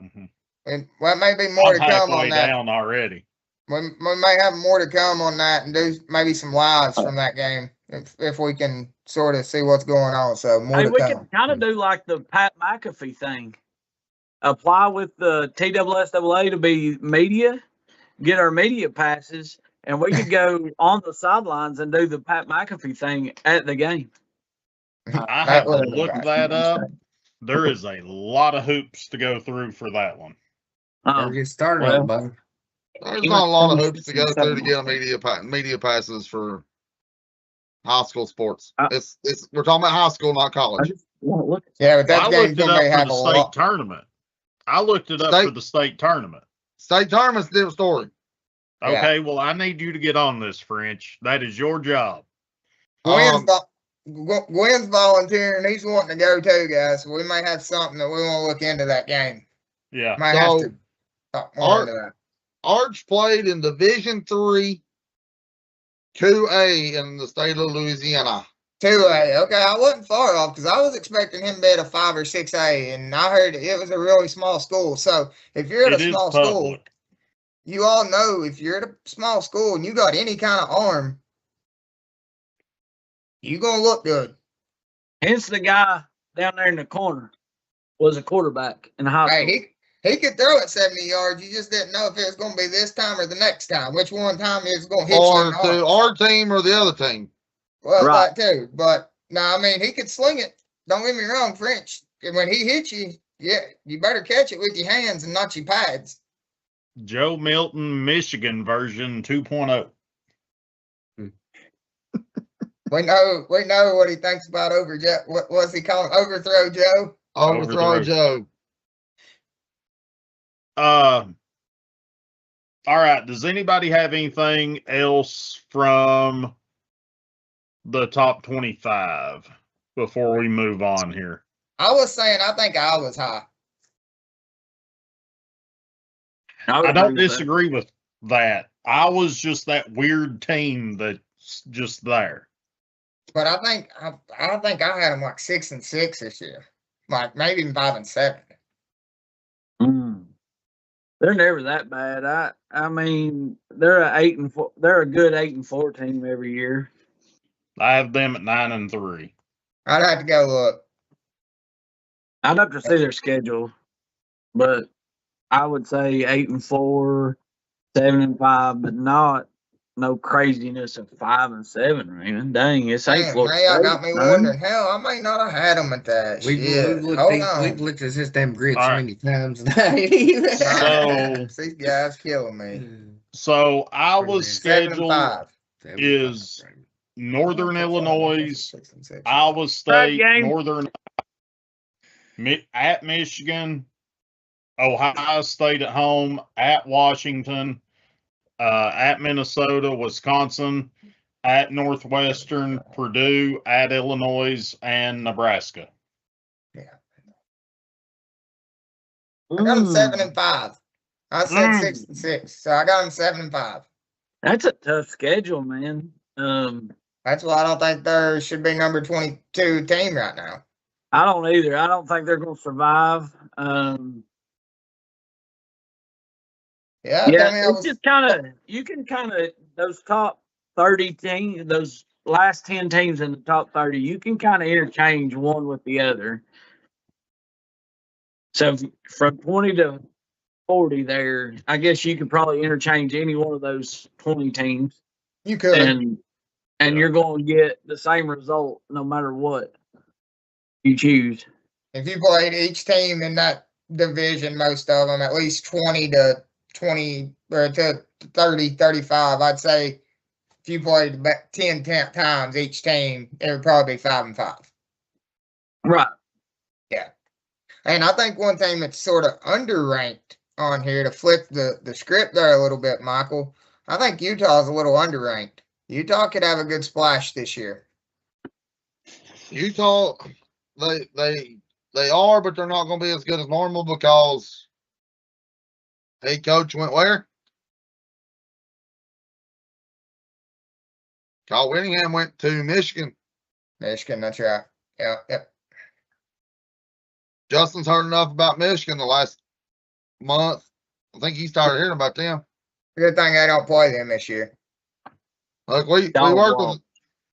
Mhm. And well, maybe more I'm to come on halfway that. down already. We may have more to come on that and do maybe some lives from that game if we can sort of see what's going on. So more Hey, to we come. could kind of do like the Pat McAfee thing. Apply with the TSSAA to be media, get our media passes, and we could go on the sidelines and do the Pat McAfee thing at the game. I That have to would've been look right. that up. There is a lot of hoops to go through for that one. Better get started well, on it, buddy. There's He not a went lot of 26 hoops to go and through to 7. get a media passes for high school sports. I- It's we're talking about high school, not I college. just want to look at Yeah, but Well, that I game's looked it gonna up have for a the state lot. tournament. I looked it up for the state tournament. State tournament's a different story. Yeah. Okay, well, I need you to get on this, French. That is your job. Gwen's volunteering. He's wanting to go too, guys. So we may have something that we want to look into that game. Yeah. Might have So, to talk more into that. Arch played in Division III, 2A in the state of Louisiana. 2A. Okay, I wasn't far off because I was expecting him to be at a 5 or 6A, and I heard it was a really small school. So if you're at It a is small school, public. you all know if you're at a small school and you got any kind of arm, you gonna look good. Hence the guy down there in the corner was a quarterback in high school. Hey, he could throw it 70 yards. You just didn't know if it was gonna be this time or the next time. Which one time it was gonna hit you Or in the to arm. our team or the other team. Well, Right. that too. But no, I mean he could sling it. Don't get me wrong, French. When he hits you, yeah, you better catch it with your hands and not your pads. Joe Milton, Michigan version 2.0. We know what he thinks about what was he calling overthrow Joe? Overthrow Joe. All right. Does anybody have anything else from the top 25 before we move on here? I was saying I think I was high. I don't disagree with that. I was just that weird team that's just there. But I think I had them like 6 and 6 this year. Like maybe even 5 and 7. They're never that bad. I mean, they're a good 8-4 team every year. I have them at 9 and 3. I'd have to go look. I'd have to see their schedule, but I would say 8-4, 7-5, but not no craziness of 5 and 7, man. Dang, it's Man, Florida now y'all State, got me man. wondering. Hell, I may not have had them at that. We've Shit. looked Hold at, on. we've looked at this damn grid All so right. many times today. So- These guys killing me. So I was 7 and scheduled. 5. is Northern Illinois, 6 and 6. Iowa State, game. Northern at Michigan, Ohio State at home, at Washington, at Minnesota, Wisconsin, at Northwestern, Purdue, at Illinois, and Nebraska. I got them 7 and 5. I said 6 and 6, so I got them 7 and 5. That's a tough schedule, man. That's why I don't think there should be number 22 team right now. I don't either. I don't think they're going to survive. Yeah, Yeah, I mean, it's just kind of, you can kind of, those top 30 teams, those last 10 teams in the top 30, you can kind of interchange one with the other. So from 20 to 40 there, I guess you could probably interchange any one of those 20 teams. you could. And you're going to get the same result no matter what you choose. If you played each team in that division, most of them, at least 20 to 20 or to 30, 35, I'd say if you played about 10 times each team, it would probably be 5 and 5. Right. Yeah. And I think one thing that's sort of underranked on here, to flip the script there a little bit, Michael, I think Utah's a little underranked. Utah could have a good splash this year. Utah, they are, but they're not going to be as good as normal because head coach went where? Kyle Whittingham went to Michigan. Michigan, that's right. Yeah, yep. Justin's heard enough about Michigan the last month. I think he started hearing about them. Good thing they don't play them this year. Look, we work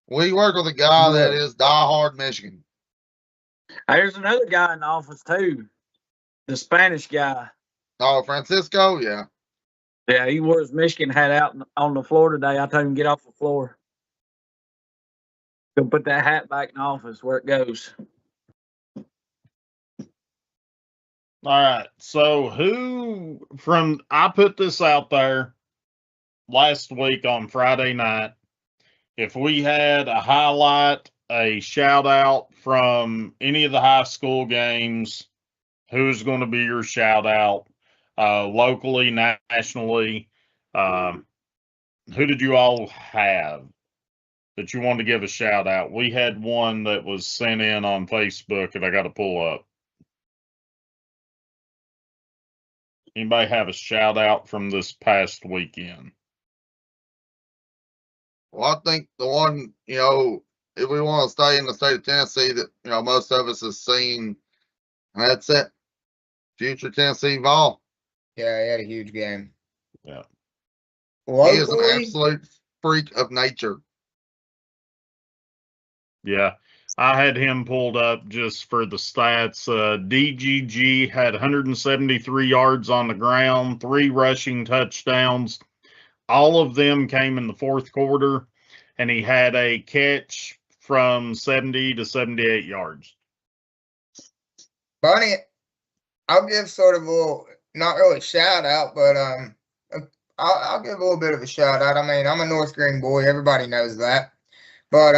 with a guy that is diehard Michigan. There's another guy in the office too, the Spanish guy. Oh, Francisco, yeah. Yeah, he wore his Michigan hat out on the floor today. I told him get off the floor. Go put that hat back in the office where it goes. All right. So I put this out there last week on Friday night. If we had a highlight, a shout out from any of the high school games, who's going to be your shout out locally, nationally? Who did you all have that you wanted to give a shout out? We had one that was sent in on Facebook that I got to pull up. Anybody have a shout out from this past weekend? Well, I think the one, if we want to stay in the state of Tennessee that, most of us have seen, and that's it. Future Tennessee Vol. Yeah, he had a huge game. Yeah. Locally, He is an absolute freak of nature. Yeah. I had him pulled up just for the stats. DGG had 173 yards on the ground, 3 rushing touchdowns. All of them came in the fourth quarter, and he had a catch from 70 to 78 yards. Bunny, I'll give sort of a little, not really shout out, but I'll give a little bit of a shout out. I mean, I'm a North Green boy. Everybody knows that. But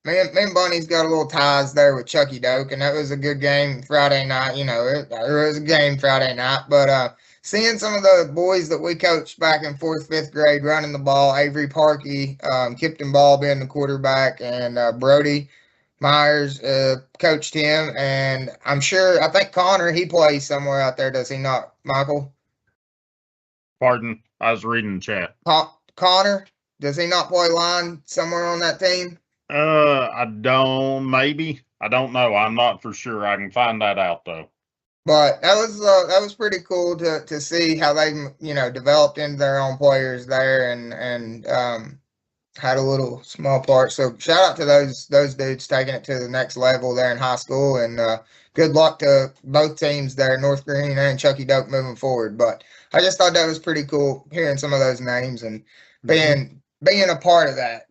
me and Bunny's got a little ties there with Chucky Doak, and that was a good game Friday night. It was a game Friday night. But seeing some of the boys that we coached back in 4th, 5th grade running the ball, Avery Parkey, Kipton Ball being the quarterback, and Brody Myers coached him. And I think Connor, he plays somewhere out there, does he not, Michael? Pardon? I was reading the chat. Connor, does he not play line somewhere on that team? I don't know. I'm not for sure. I can find that out though. But that was pretty cool to see how they developed into their own players there and had a little small part. So shout out to those dudes taking it to the next level there in high school, and good luck to both teams there, North Green and Chucky Doak, moving forward. But I just thought that was pretty cool hearing some of those names and being a part of that.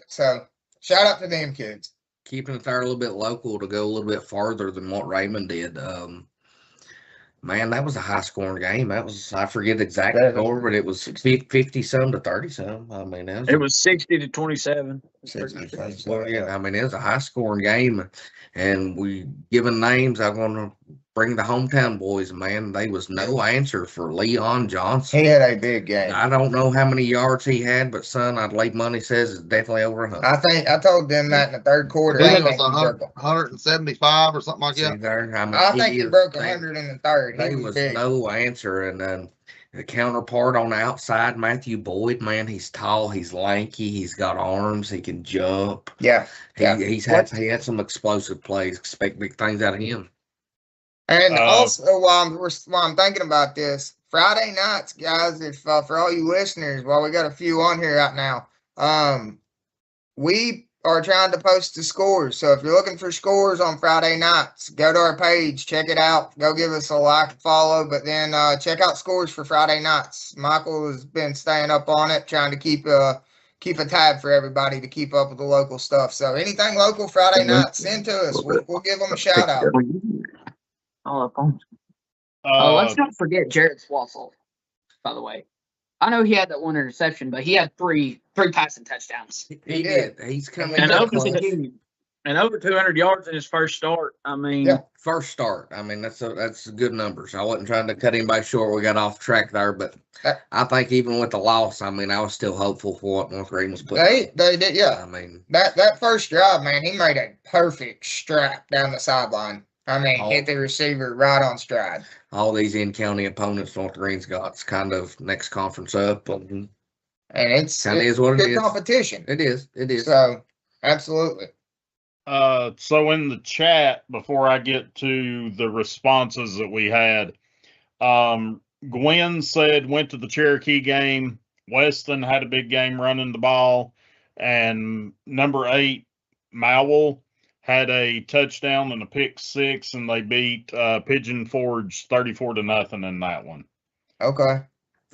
So shout out to them kids. Keeping it there a little bit local to go a little bit farther than what Raymond did. Man, that was a high scoring game. That was, I forget the exact Seven. score, but it was 50 some to 30 some. I mean, It was 60 to 27. well, yeah, I mean, it was a high scoring game, and we given names. I'm going to bring the hometown boys, man. They was no answer for Leon Johnson. He had a big game. I don't know how many yards he had, but son, I'd lay money says it's definitely over 100. I think I told them that in the third quarter. I I think it think was he broke 175 or something like See that. there, I mean, I think he broke they- 100 in the third. There He was was big. no answer, and then the counterpart on the outside, Matthew Boyd, man, he's tall, he's lanky, he's got arms, he can jump. Yeah. Yeah. He had some explosive plays. Expect big things out of him. And also, while I'm thinking about this, Friday nights, guys, if for all you listeners, well, we got a few on here right now. We are trying to post the scores. So if you're looking for scores on Friday nights, go to our page, check it out. Go give us a like and follow, but then check out scores for Friday nights. Michael has been staying up on it, trying to keep a tab for everybody to keep up with the local stuff. So anything local Friday night, send to us. We'll give them a shout out. All up on. Let's not forget Jared Swassel, by the way. I know he had that one interception, but he had three passing touchdowns. He did. He's coming And in over, clutch. over 200 yards in his first start. I mean, Yeah. First start. I mean, that's good numbers. I wasn't trying to cut anybody short. We got off track there, but I think even with the loss, I mean, I was still hopeful for what North Green was putting. They did, yeah. I mean, That first drive, man, he made a perfect strap down the sideline. I mean, hit the receiver right on stride. all these in-county opponents North Green's got, it's kind of next conference up. And it's Kinda is what it good is. competition. it is. So, absolutely. So in the chat, before I get to the responses that we had, Gwen said went to the Cherokee game. Weston had a big game running the ball, and number 8 Mowell had a touchdown and a pick 6, and they beat Pigeon Forge 34-0 in that one. Okay.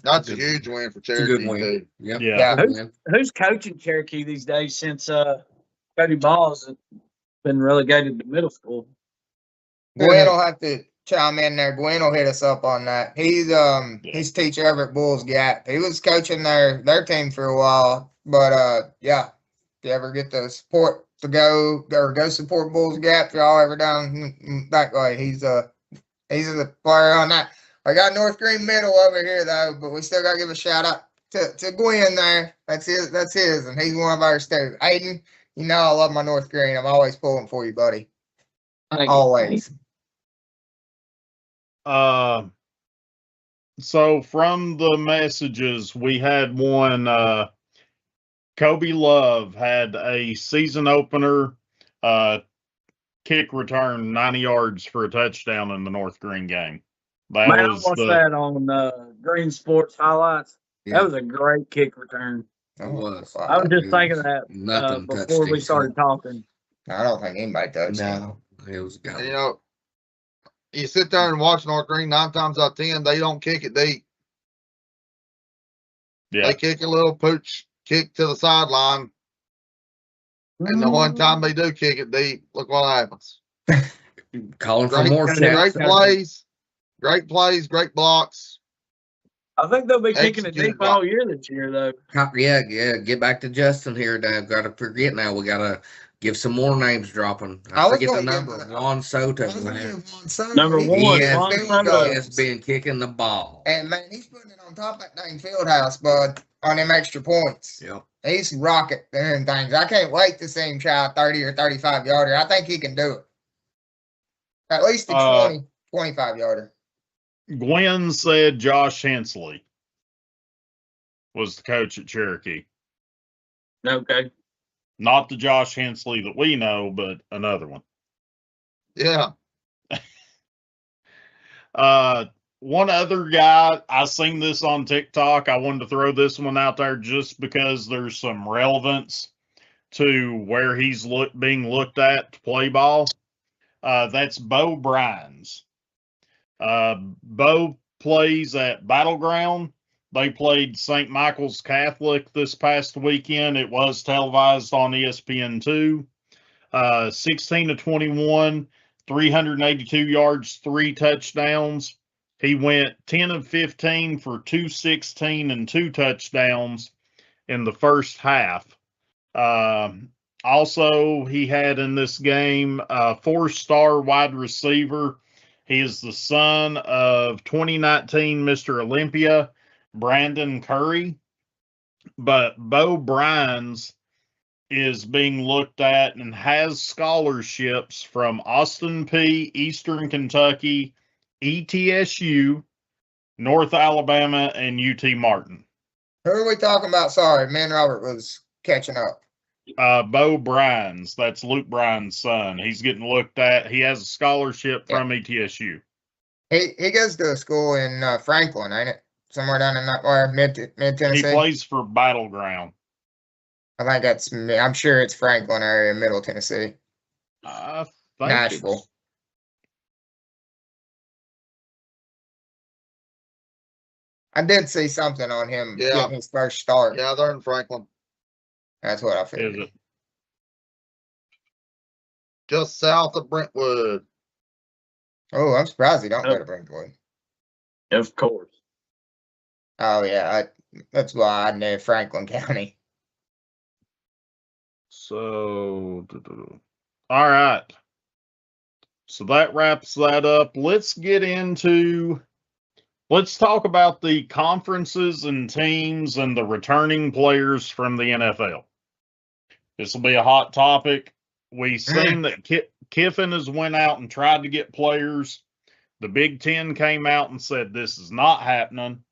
That's a huge win for It's a Cherokee. good win. Too. Yep. Yeah. Good win. who's coaching Cherokee these days since Cody Ball's been relegated to middle school? Gwen will have to chime in there. Gwen will hit us up on that. He's teacher over at Bulls Gap. He was coaching their team for a while, but yeah, if you ever get the support to go support Bulls Gap, if y'all ever down that way, he's a player on that. I got North Green Middle over here though, but we still gotta give a shout out to Gwen there. That's his, and he's one of ours too. Aiden, you know I love my North Green. I'm always pulling for you, buddy. Always. So from the messages, we had one, Kobe Love had a season opener, kick return 90 yards for a touchdown in the North Green game. That Man, I was watched that on Green Sports highlights. Yeah. That was a great kick return. It was. I was just thinking of that Nothing touched before we him. started talking. I don't think anybody touched him. No, it was And, gone. you sit there and watch North Green 9 times out of 10, they don't kick it deep. Yeah. They kick a little pooch kick to the sideline. And the one time they do kick it deep, look what happens. Calling for Great, more great shots. plays, great blocks. I think they'll be kicking it Executed deep all year this year, though. Yeah. Get back to Justin here. I've got to forget now. We got to give some more names dropping. I I was forget the gonna give number. the- Juan Soto. Number He- one, he He has Juan been Soto. good. has been kicking the ball. And man, he's putting it on top of that dang field house, bud, on them extra points. Yep. He's rocket and things. I can't wait to see him try a 30 or 35 yarder. I think he can do it. At least a 20, 25 yarder. Gwen said Josh Hensley was the coach at Cherokee. Okay. Not the Josh Hensley that we know, but another one. Yeah. One other guy, I seen this on TikTok. I wanted to throw this one out there just because there's some relevance to where he's being looked at to play ball. That's Bo Brines. Bo plays at Battleground. They played St. Michael's Catholic this past weekend. It was televised on ESPN2. 16-21, 382 yards, 3 touchdowns. He went 10 of 15 for 216 and 2 touchdowns in the first half. Also, he had in this game a 4-star wide receiver. He is the son of 2019 Mr. Olympia, Brandon Curry. But Bo Brines is being looked at and has scholarships from Austin P, Eastern Kentucky, ETSU, North Alabama, and UT Martin. Who are we talking about? Sorry, man, Robert was catching up. Bo Brines, that's Luke Brines' son. He's getting looked at. He has a scholarship from ETSU. He goes to a school in Franklin, ain't it? Somewhere down in that way, mid Tennessee. He plays for Battleground. I think that's. I'm sure it's Franklin area, Middle Tennessee. I think Nashville. I did see something on him getting his first start. Yeah, they're in Franklin. That's what I Is figured. it? Just south of Brentwood. Oh, I'm surprised he don't go to Brentwood. Of course. Oh yeah, that's why I knew Franklin County. So, all right. So that wraps that up. Let's talk about the conferences and teams and the returning players from the NFL. This will be a hot topic. We've seen that Kiffin has went out and tried to get players. The Big Ten came out and said this is not happening.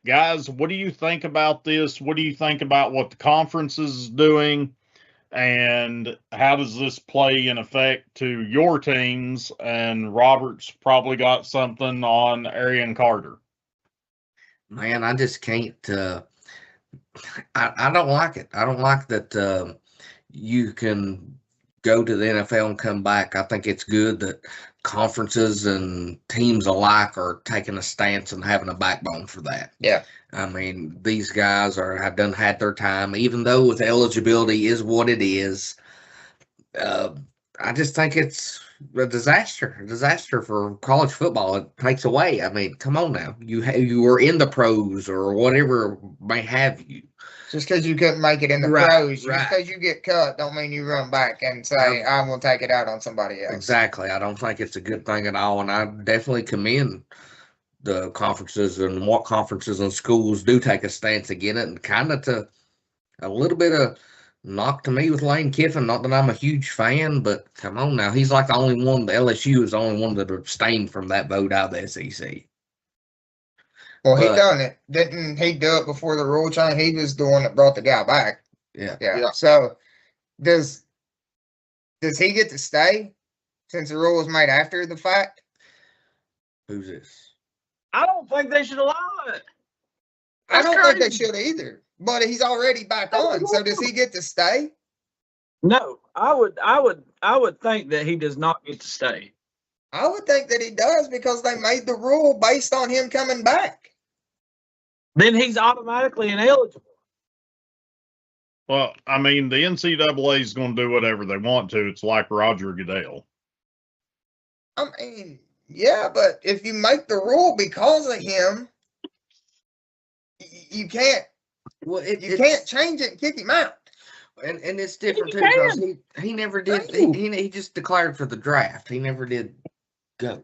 Guys, what do you think about this? What do you think about what the conference is doing? And how does this play in effect to your teams? And Robert's probably got something on Arian Carter. Man, I just can't. I don't like it. I don't like that you can go to the NFL and come back. I think it's good that conferences and teams alike are taking a stance and having a backbone for that. Yeah. I mean, these guys have had their time, even though with eligibility is what it is. I just think it's a disaster for college football. It takes away. I mean, come on now. You were in the pros or whatever may have you. Just because you couldn't make it in the pros, just because you get cut, don't mean you run back and say, I'm going to take it out on somebody else. Exactly. I don't think it's a good thing at all. And I definitely commend the conferences and what conferences and schools do take a stance against it, and kind of to a little bit of knock to me with Lane Kiffin. Not that I'm a huge fan, but come on now. He's like the only one, the LSU is the only one that abstained from that vote out of the SEC. Well, he done it. Didn't he do it before the rule change? He was the one that brought the guy back. Yeah. So does he get to stay since the rule was made after the fact? Who's this? I don't think they should allow it. I don't think they should either. But he's already back on. So does he get to stay? No, I would think that he does not get to stay. I would think that he does because they made the rule based on him coming back. Then he's automatically ineligible. Well, I mean, the NCAA is going to do whatever they want to. It's like Roger Goodell. I mean, yeah, but if you make the rule because of him, you can't. Well, you can't change it and kick him out. And it's different too because he never did. He just declared for the draft. He never did go.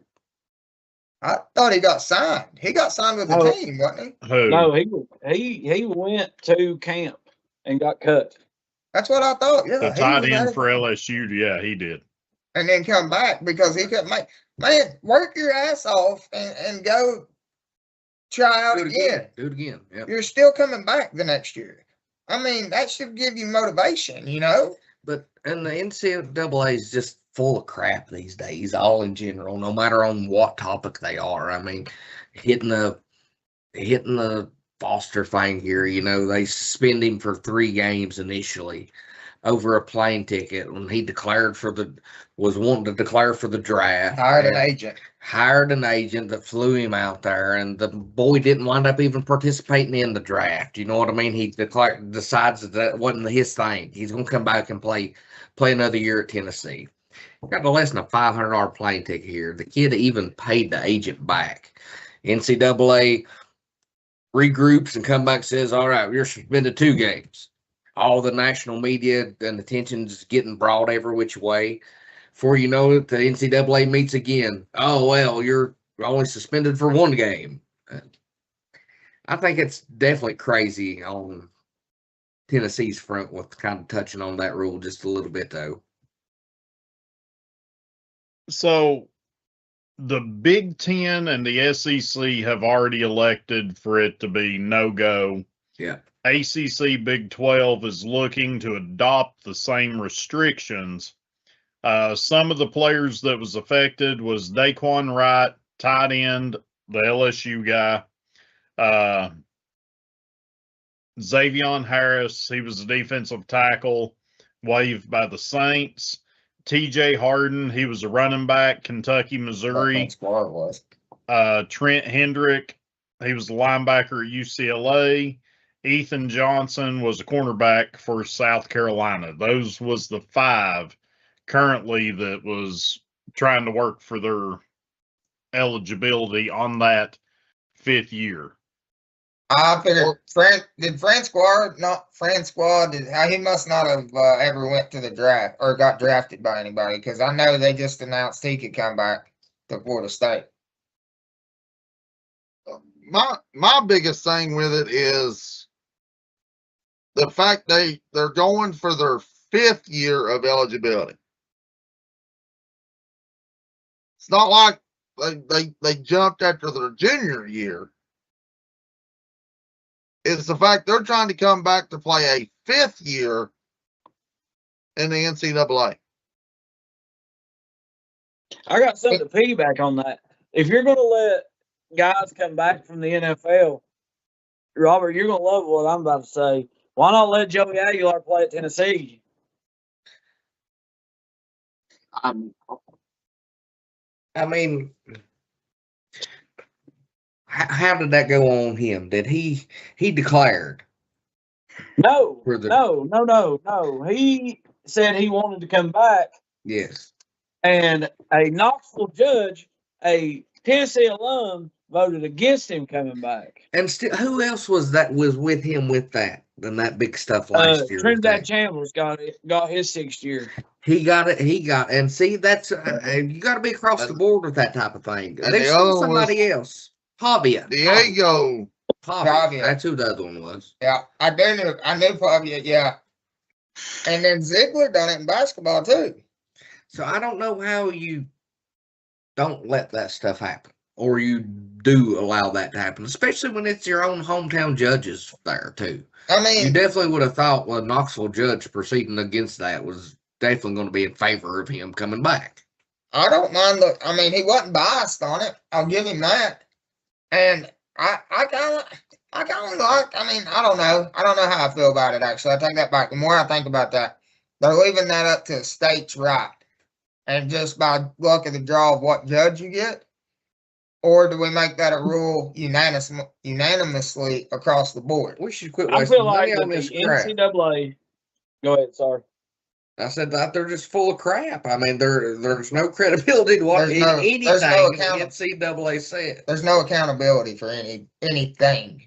I thought he got signed. He got signed with the team, wasn't he? Who? No, he went to camp and got cut. That's what I thought. Yeah, the tight end for LSU. Yeah, he did. And then come back because he couldn't make. Man, work your ass off and go try out again. Do it again. Yep. You're still coming back the next year. I mean, that should give you motivation, you know? But and the NCAA is just full of crap these days, all in general, no matter on what topic they are. I mean, hitting the Foster thing here, you know, they suspend him for 3 games initially over a plane ticket when he was wanting to declare for the draft. Hired an agent that flew him out there, and the boy didn't wind up even participating in the draft. You know what I mean? He decides that wasn't his thing. He's going to come back and play another year at Tennessee. Got no less than a $500 plane ticket here. The kid even paid the agent back. NCAA regroups and come back and says, all right, you're suspended 2 games. All the national media and attention's getting brought every which way. Before you know it, the NCAA meets again. Oh, well, you're only suspended for 1 game. I think it's definitely crazy on Tennessee's front with kind of touching on that rule just a little bit, though. So the Big Ten and the SEC have already elected for it to be no-go. Yeah. ACC Big 12 is looking to adopt the same restrictions. Some of the players that was affected was Daquan Wright, tight end, the LSU guy. Xavion Harris, he was a defensive tackle, waived by the Saints. TJ Harden, he was a running back, Kentucky, Missouri. Squad was. Trent Hendrick, he was a linebacker at UCLA. Ethan Johnson was a cornerback for South Carolina. Those was the 5 currently that was trying to work for their eligibility on that 5th year. I figured Francois, he must not have ever went to the draft or got drafted by anybody, because I know they just announced he could come back to Florida State. My biggest thing with it is the fact they're going for their 5th year of eligibility. It's not like they jumped after their junior year. It's the fact they're trying to come back to play a 5th year in the NCAA. I got something to piggyback on that. If you're going to let guys come back from the NFL, Robert, you're going to love what I'm about to say. Why not let Joey Aguilar play at Tennessee? I mean, how did that go on him? Did he declared? No. He said he wanted to come back. Yes. And a Knoxville judge, a Tennessee alum, voted against him coming back. And still, who else was with him with that? Than that big stuff last year. Trinidad Chandler's got his 6th year. He got it. And see, that's you got to be across the board with that type of thing. And There's the somebody else. Pavia. Diego. Pavia. That's who the other one was. Yeah, I knew Pavia. Yeah, and then Ziegler done it in basketball too. So I don't know how you don't let that stuff happen, or you do allow that to happen, especially when it's your own hometown judges there too. I mean, you definitely would have thought a Knoxville judge proceeding against that was definitely going to be in favor of him coming back. I don't mind he wasn't biased on it. I'll give him that. And I kind of like, I don't know. I don't know how I feel about it, actually. I take that back. The more I think about that, they're leaving that up to states' right. And just by luck of the draw of what judge you get, or do we make that a rule unanimously across the board? We should quit I wasting feel like money on the this crap. NCAA. Go ahead, sorry. I said that they're just full of crap. I mean, there's no credibility to what anything the NCAA said. There's no accountability for anything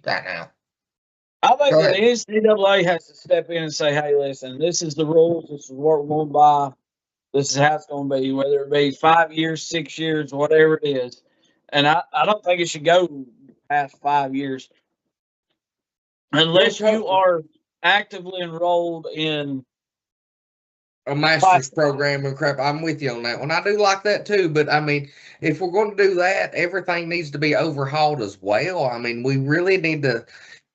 right now. I think that the NCAA has to step in and say, hey, listen, this is the rules. This is what we're going by. This is how it's going to be, whether it be 5 years, 6 years, whatever it is. And I don't think it should go past 5 years unless you are actively enrolled in a master's program and crap. I'm with you on that one. I do like that too, but I mean, if we're going to do that, everything needs to be overhauled as well. I mean, we really need to.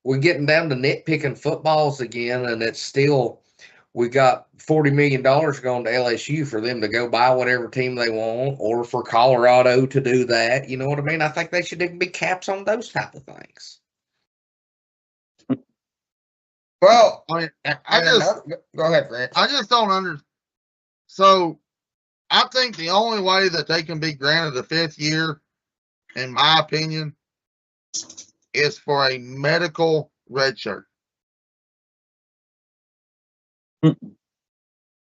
We're getting down to nitpicking footballs again, and it's still. We got $40 million going to LSU for them to go buy whatever team they want, or for Colorado to do that. You know what I mean? I think they should be caps on those type of things. Well, I mean, go ahead, Fred. I just don't understand. So, I think the only way that they can be granted a 5th year, in my opinion, is for a medical redshirt.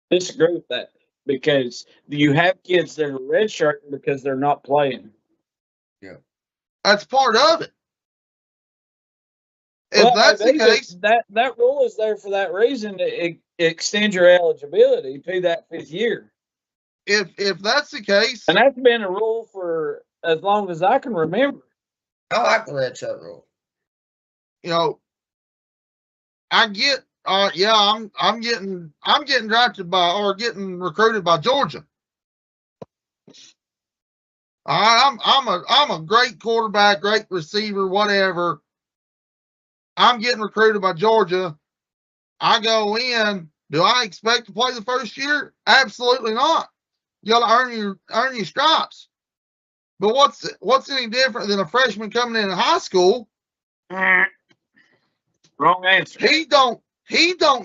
Disagree with that, because you have kids that are redshirting because they're not playing. Yeah. That's part of it. If Well, that's the maybe case, that rule is there for that reason to extend your eligibility to that 5th year. if that's the case, And that's been a rule for as long as I can remember. I like the red shirt rule. you know, I get, yeah, I'm getting drafted by or getting recruited by Georgia. I'm a great quarterback, great receiver, whatever. I'm getting recruited by Georgia. I go in. Do I expect to play the first year? Absolutely not. You got to earn your stripes. But what's any different than a freshman coming in high school? Wrong answer. He don't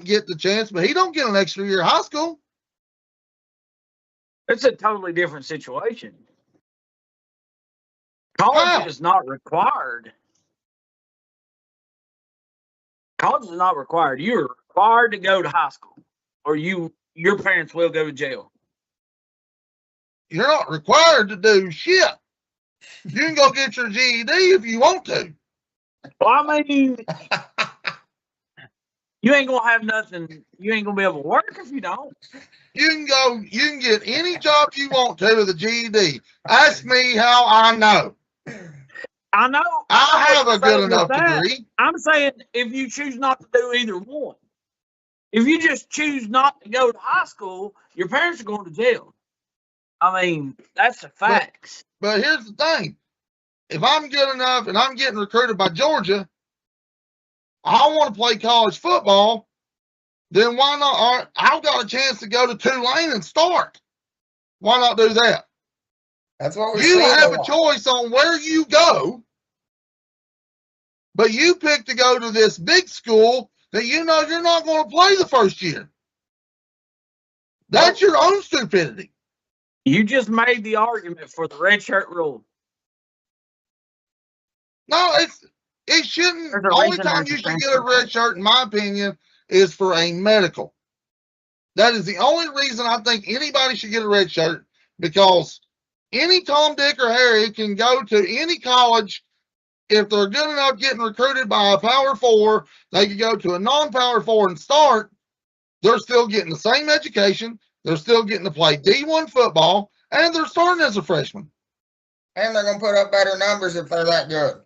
get the chance, but he don't get an extra year of high school. It's a totally different situation. College is not required. College is not required. You're required to go to high school, or your parents will go to jail. You're not required to do shit. You can go get your GED if you want to. Well, I mean, you ain't gonna have nothing. You ain't gonna be able to work if you don't. You can get any job you want to with a GED. Ask me how I know. I know. I have a good enough degree. I'm saying if you choose not to do either one, if you just choose not to go to high school, your parents are going to jail. I mean, that's the facts. But here's the thing. If I'm good enough and I'm getting recruited by Georgia, I want to play college football, then why not? I've got a chance to go to Tulane and start. Why not do that? That's what we're You saying. have a choice on where you go, but you pick to go to this big school that you know you're not going to play the first year. That's your own stupidity. You just made the argument for the red shirt rule. No, it shouldn't. There's a Only reason time there's you a should get transfer a red shirt, in my opinion, is for a medical. That is the only reason I think anybody should get a red shirt, because any Tom, Dick, or Harry can go to any college. If they're good enough getting recruited by a Power 4, they can go to a non-Power 4 and start. They're still getting the same education. They're still getting to play D1 football, and they're starting as a freshman. And they're going to put up better numbers if they're that good.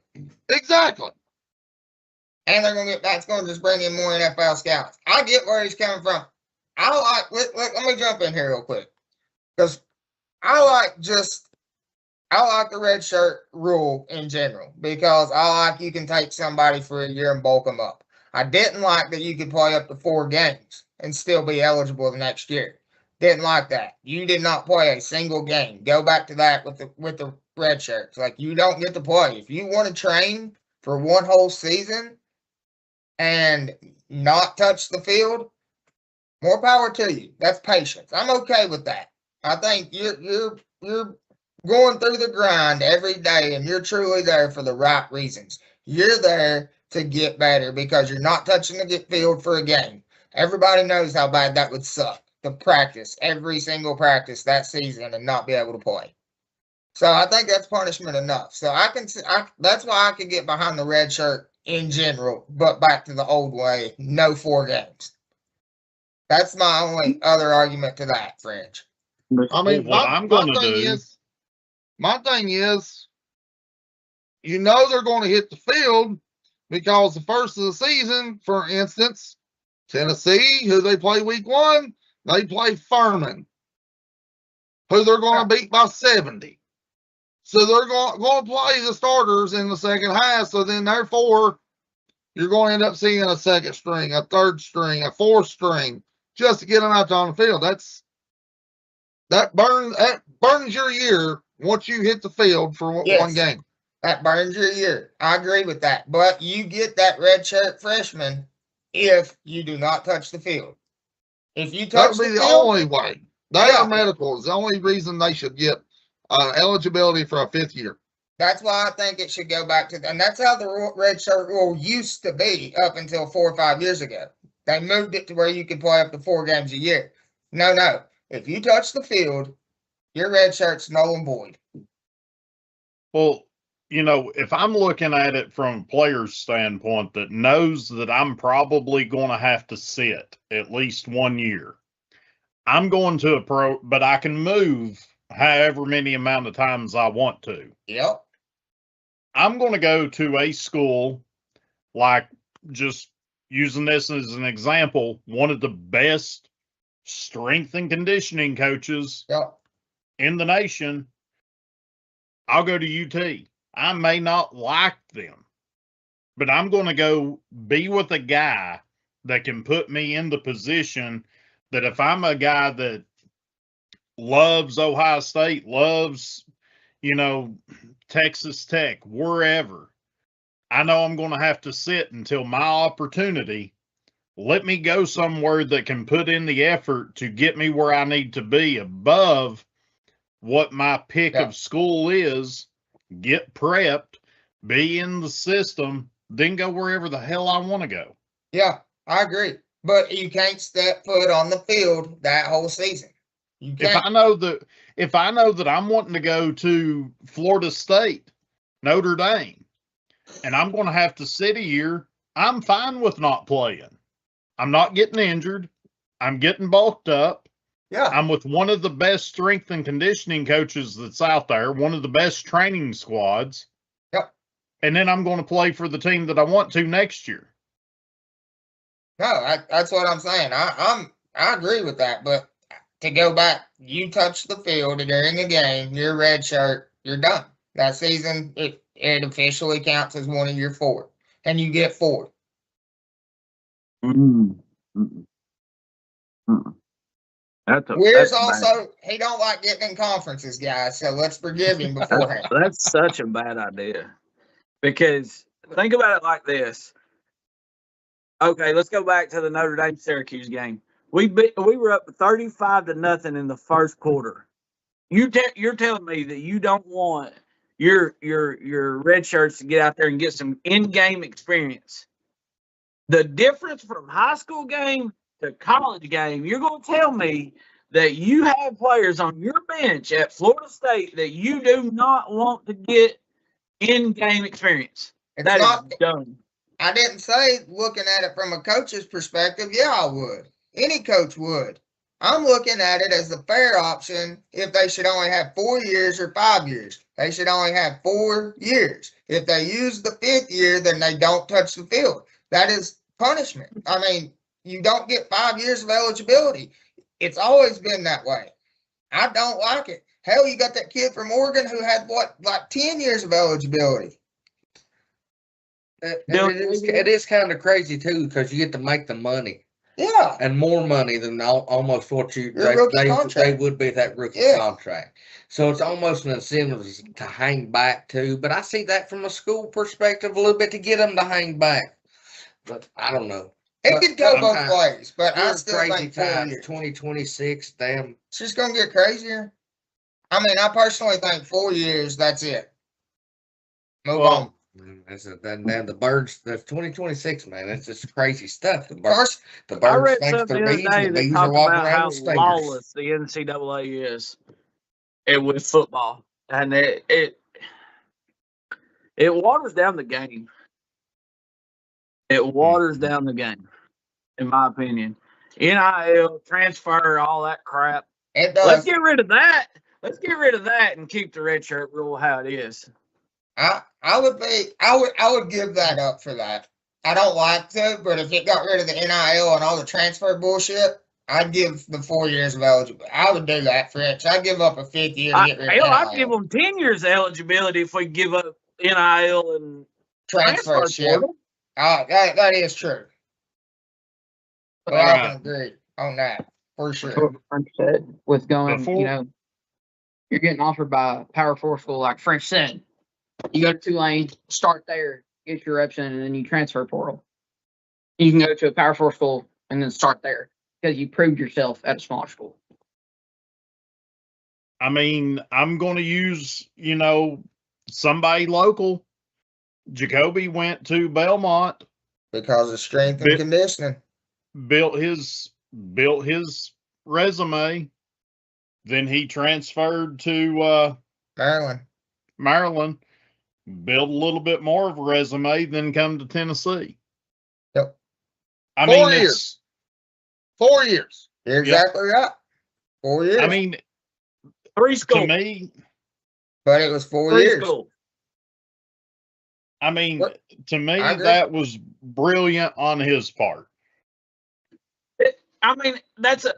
Exactly. And they're going to that's going to just bring in more NFL scouts. I get where he's coming from. Let me jump in here real quick. Because I like the red shirt rule in general, because I like you can take somebody for a year and bulk them up. I didn't like that you could play up to 4 games and still be eligible the next year. Didn't like that. You did not play a single game. Go back to that with the red shirts. Like, you don't get to play. If you want to train for one whole season and not touch the field, more power to you. That's patience. I'm okay with that. I think you're going through the grind every day, and you're truly there for the right reasons. You're there to get better because you're not touching the field for a game. Everybody knows how bad that would suck to practice every single practice that season and not be able to play. So I think that's punishment enough. So that's why I can get behind the red shirt in general, but back to the old way, no 4 games. That's my only other argument to that, French. I mean, my thing is, you know they're going to hit the field because the first of the season, for instance, Tennessee, who they play week 1, they play Furman, who they're going to beat by 70. So they're going to play the starters in the second half. So then, therefore, you're going to end up seeing a second string, a third string, a fourth string, just to get them out on the field. That burns your year once you hit the field for one game. That burns your year. I agree with that. But you get that red shirt freshman if you do not touch the field. If you touch that would be the only way. Their medical is the only reason they should get eligibility for a 5th year. That's why I think it should go back to, and that's how the red shirt rule used to be up until 4 or 5 years ago. They moved it to where you could play up to 4 games a year. No. If you touch the field, your red shirt's null and void. Well, if I'm looking at it from a player's standpoint that knows that I'm probably going to have to sit at least 1 year, I'm going to a pro, but I can move however many amount of times I want to. Yep. I'm going to go to a school, like, just using this as an example, one of the best strength and conditioning coaches Yep. in the nation. I'll go to UT. I may not like them, but I'm going to go be with a guy that can put me in the position that if I'm a guy that loves Ohio State, loves, Texas Tech, wherever, I know I'm going to have to sit until my opportunity. Let me go somewhere that can put in the effort to get me where I need to be above what my pick of school is, get prepped, be in the system, then go wherever the hell I want to go. Yeah, I agree. But you can't step foot on the field that whole season. You If can't. I know that I'm wanting to go to Florida State, Notre Dame, and I'm going to have to sit a year, I'm fine with not playing. I'm not getting injured. I'm getting bulked up. Yeah. I'm with one of the best strength and conditioning coaches that's out there, one of the best training squads. Yep. And then I'm going to play for the team that I want to next year. No, that's what I'm saying. I agree with that. But to go back, you touch the field during the game, your red shirt, you're done. That season, it officially counts as one of your 4, and you get 4. Weir's also, he don't like getting in conferences, guys, so let's forgive him beforehand. That's such a bad idea. Because think about it like this. Okay, let's go back to the Notre Dame Syracuse game. We were up 35-0 in the first quarter. You're telling me that you don't want your red shirts to get out there and get some in-game experience. The difference from high school game to college game, you're going to tell me that you have players on your bench at Florida State that you do not want to get in-game experience. That is dumb. I didn't say looking at it from a coach's perspective. Yeah, I would. Any coach would. I'm looking at it as the fair option if they should only have 4 years or 5 years. They should only have 4 years. If they use the 5th year, then they don't touch the field. That is punishment. I mean, you don't get 5 years of eligibility. It's always been that way. I don't like it. Hell, you got that kid from Oregon who had, like 10 years of eligibility. It is kind of crazy, too, because you get to make the money. Yeah. And more money than almost what they would be that rookie contract. So it's almost an incentive to hang back, too. But I see that from a school perspective a little bit to get them to hang back. But I don't know. It could go both ways, but I still think 4 years. 2026, damn. It's just going to get crazier. I mean, I personally think 4 years, that's it. Move on. Then the birds, that's 2026, man. That's just crazy stuff. The First, birds I read think something they're the bees, other and day the bees that are talked walking about around how with stinkers. lawless the NCAA is with football. And it waters down the game. It waters down the game, in my opinion. NIL, transfer, all that crap. it does. Let's get rid of that. Let's get rid of that and keep the red shirt rule how it is. I would give that up for that. I don't like to, but if it got rid of the NIL and all the transfer bullshit, I'd give the 4 years of eligibility. I would do that for it. I'd give up a 5th year to get rid of NIL. I'd give them 10 years of eligibility if we give up NIL and transfer. That is true. Well, I can agree on that for sure. French said with going, you're getting offered by a Power 4 school, like French said. You go to Tulane, start there, get your reps in, and then you transfer portal. You can go to a Power 4 school and then start there because you proved yourself at a smaller school. I mean, I'm going to use, somebody local. Jacoby went to Belmont because of strength and conditioning. Built his resume. Then he transferred to Maryland. build a little bit more of a resume, then come to Tennessee. Yep. I 4 mean, years. 4 years. You're exactly right. 4 years. I mean, 3 schools. to me, but it was 4 3 years. schools. I mean, What? to I me, agree. that was brilliant on his part. I mean, that's a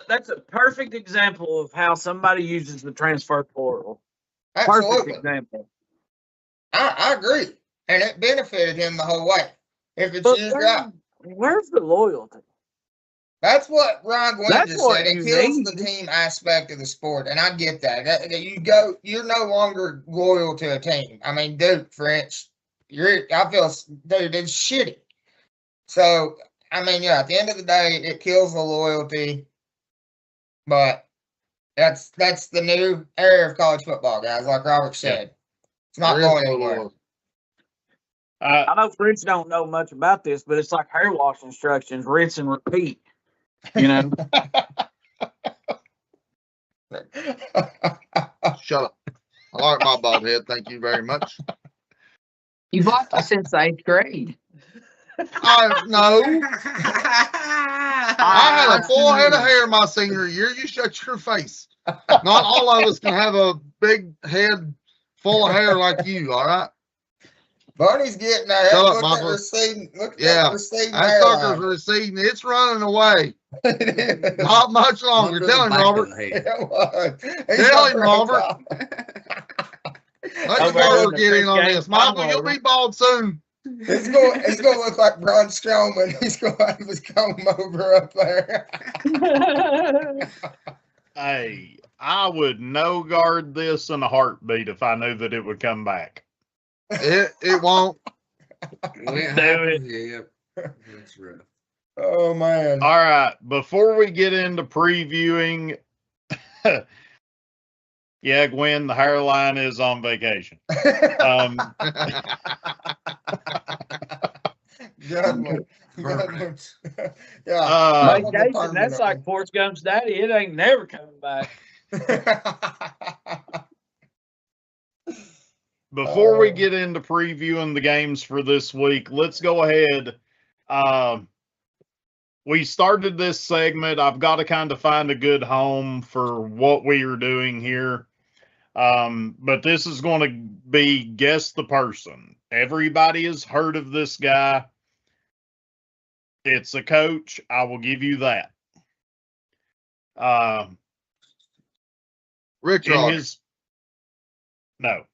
perfect example of how somebody uses the transfer portal. Perfect Absolutely. example. I agree. And it benefited him the whole way. If it's But used right. where's the loyalty? That's what Ryan Gwynn That's just what said. It you kills need. the team aspect of the sport, and I get that. You're no longer loyal to a team. I mean, dude, French, I feel, dude, it's shitty. So, I mean, yeah, at the end of the day, it kills the loyalty, but that's the new era of college football, guys. Like Robert said, it's not There is going no anywhere. loyalty. I know French don't know much about this, but it's like hair wash instructions: rinse and repeat. You know. Shut up. I like my bald head. Thank you very much. You've liked it since the 8th grade. No. I had a full head of hair my senior year. You shut your face. Not all of us can have a big head full of hair like you, all right? Barney's getting there. Shut up, Look at Michael. receding. Look at Yeah. that receding That sucker's receding. It's running away. hairline. Not much longer. Under Tell the him, back of Robert. the head. It was. Tell him, Robert. Let Over the barber in the get in on French this. game, Michael, you'll be bald soon. It's going to look like Braun Strowman. He's going to have his comb over up there. Hey, I would no guard this in a heartbeat if I knew that it would come back. It won't. When it Do happens, yeah. That's rough. Oh, man. All right, before we get into previewing, yeah, Gwen, the hairline is on vacation. Good one. Good one. Yeah. Vacation, that's like Forrest Gump's daddy. It ain't never coming back. Before we get into previewing the games for this week, let's go ahead. We started this segment. I've got to kind of find a good home for what we are doing here. But this is going to be Guess the Person. Everybody has heard of this guy. It's a coach. I will give you that. Rich In Rod. his no.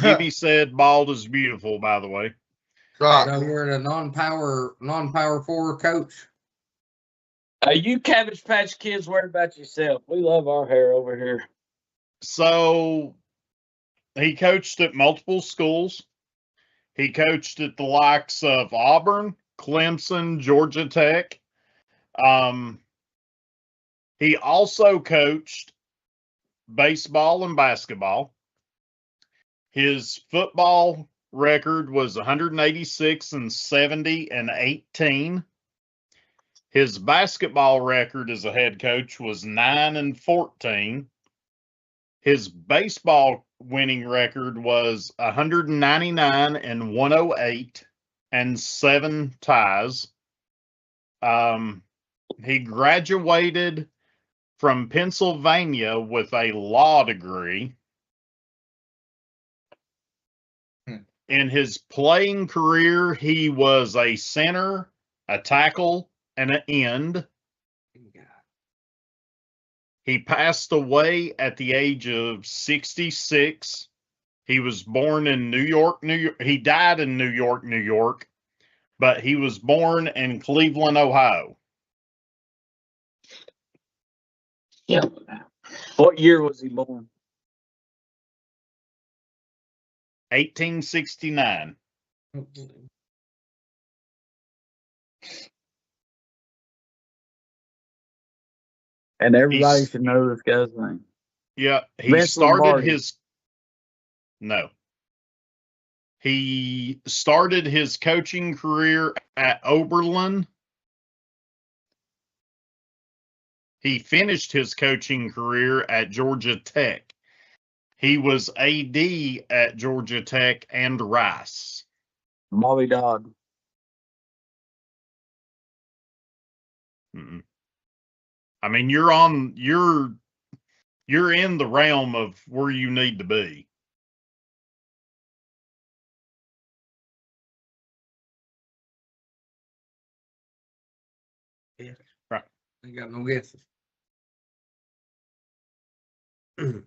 Gibby said bald is beautiful, by the way. Right. So we're at a non-power forward coach. You Cabbage Patch Kids, worry about yourself. We love our hair over here. So he coached at multiple schools. He coached at the likes of Auburn, Clemson, Georgia Tech. He also coached baseball and basketball. His football record was 186-70-18. His basketball record as a head coach was 9-14. His baseball winning record was 199-108 and 7 ties. He graduated from Pennsylvania with a law degree. In his playing career, he was a center, a tackle, and an end. He passed away at the age of 66. He was born in New York, New York. He died in New York, New York, but he was born in Cleveland, Ohio. Yeah. What year was he born? 1869. And everybody should know this guy's name. Yeah, he Vince started Lombardi. his. No. He started his coaching career at Oberlin. He finished his coaching career at Georgia Tech. He was AD at Georgia Tech and Rice. Bobby Dodd. Mm-mm. I mean, you're in the realm of where you need to be. Yeah. Right. Ain't got no guesses. I'm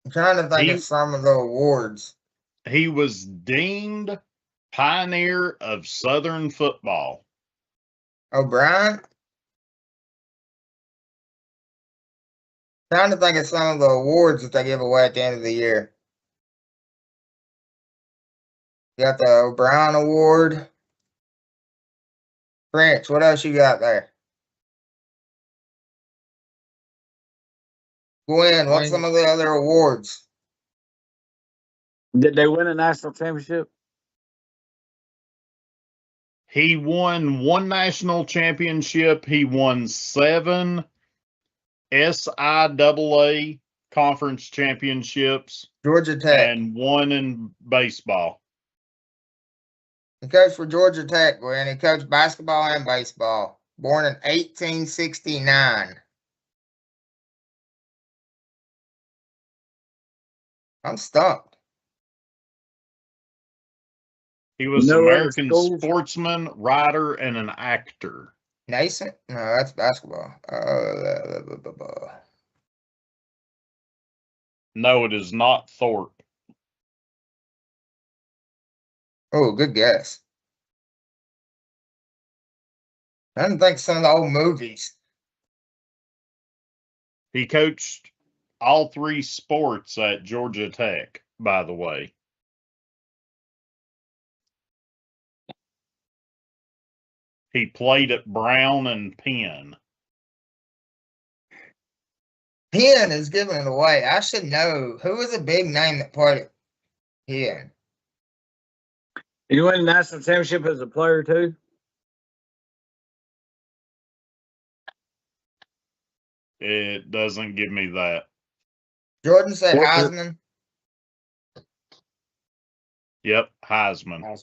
trying to think of some of the awards. He was deemed Pioneer of Southern Football. O'Brien? Trying to think of some of the awards that they give away at the end of the year. You got the O'Brien Award. French, what else you got there? Gwen, what's some of the other awards? Did they win a national championship? He won 1 national championship. He won 7 SIAA conference championships. Georgia Tech. And 1 in baseball. He coached for Georgia Tech, Gwen. He coached basketball and baseball. Born in 1869. I'm stumped. He was No an other American schools? sportsman, writer, and an actor. Nascent? No, that's basketball. No, it is not Thorpe. Oh, good guess. I didn't think some of the old movies. He coached all 3 sports at Georgia Tech, by the way. He played at Brown and Penn. Penn is giving it away. I should know. Who was a big name that played at Penn? Did you win a national championship as a player too? It doesn't give me that. Jordan said What's it? Heisman. Yep, Heisman.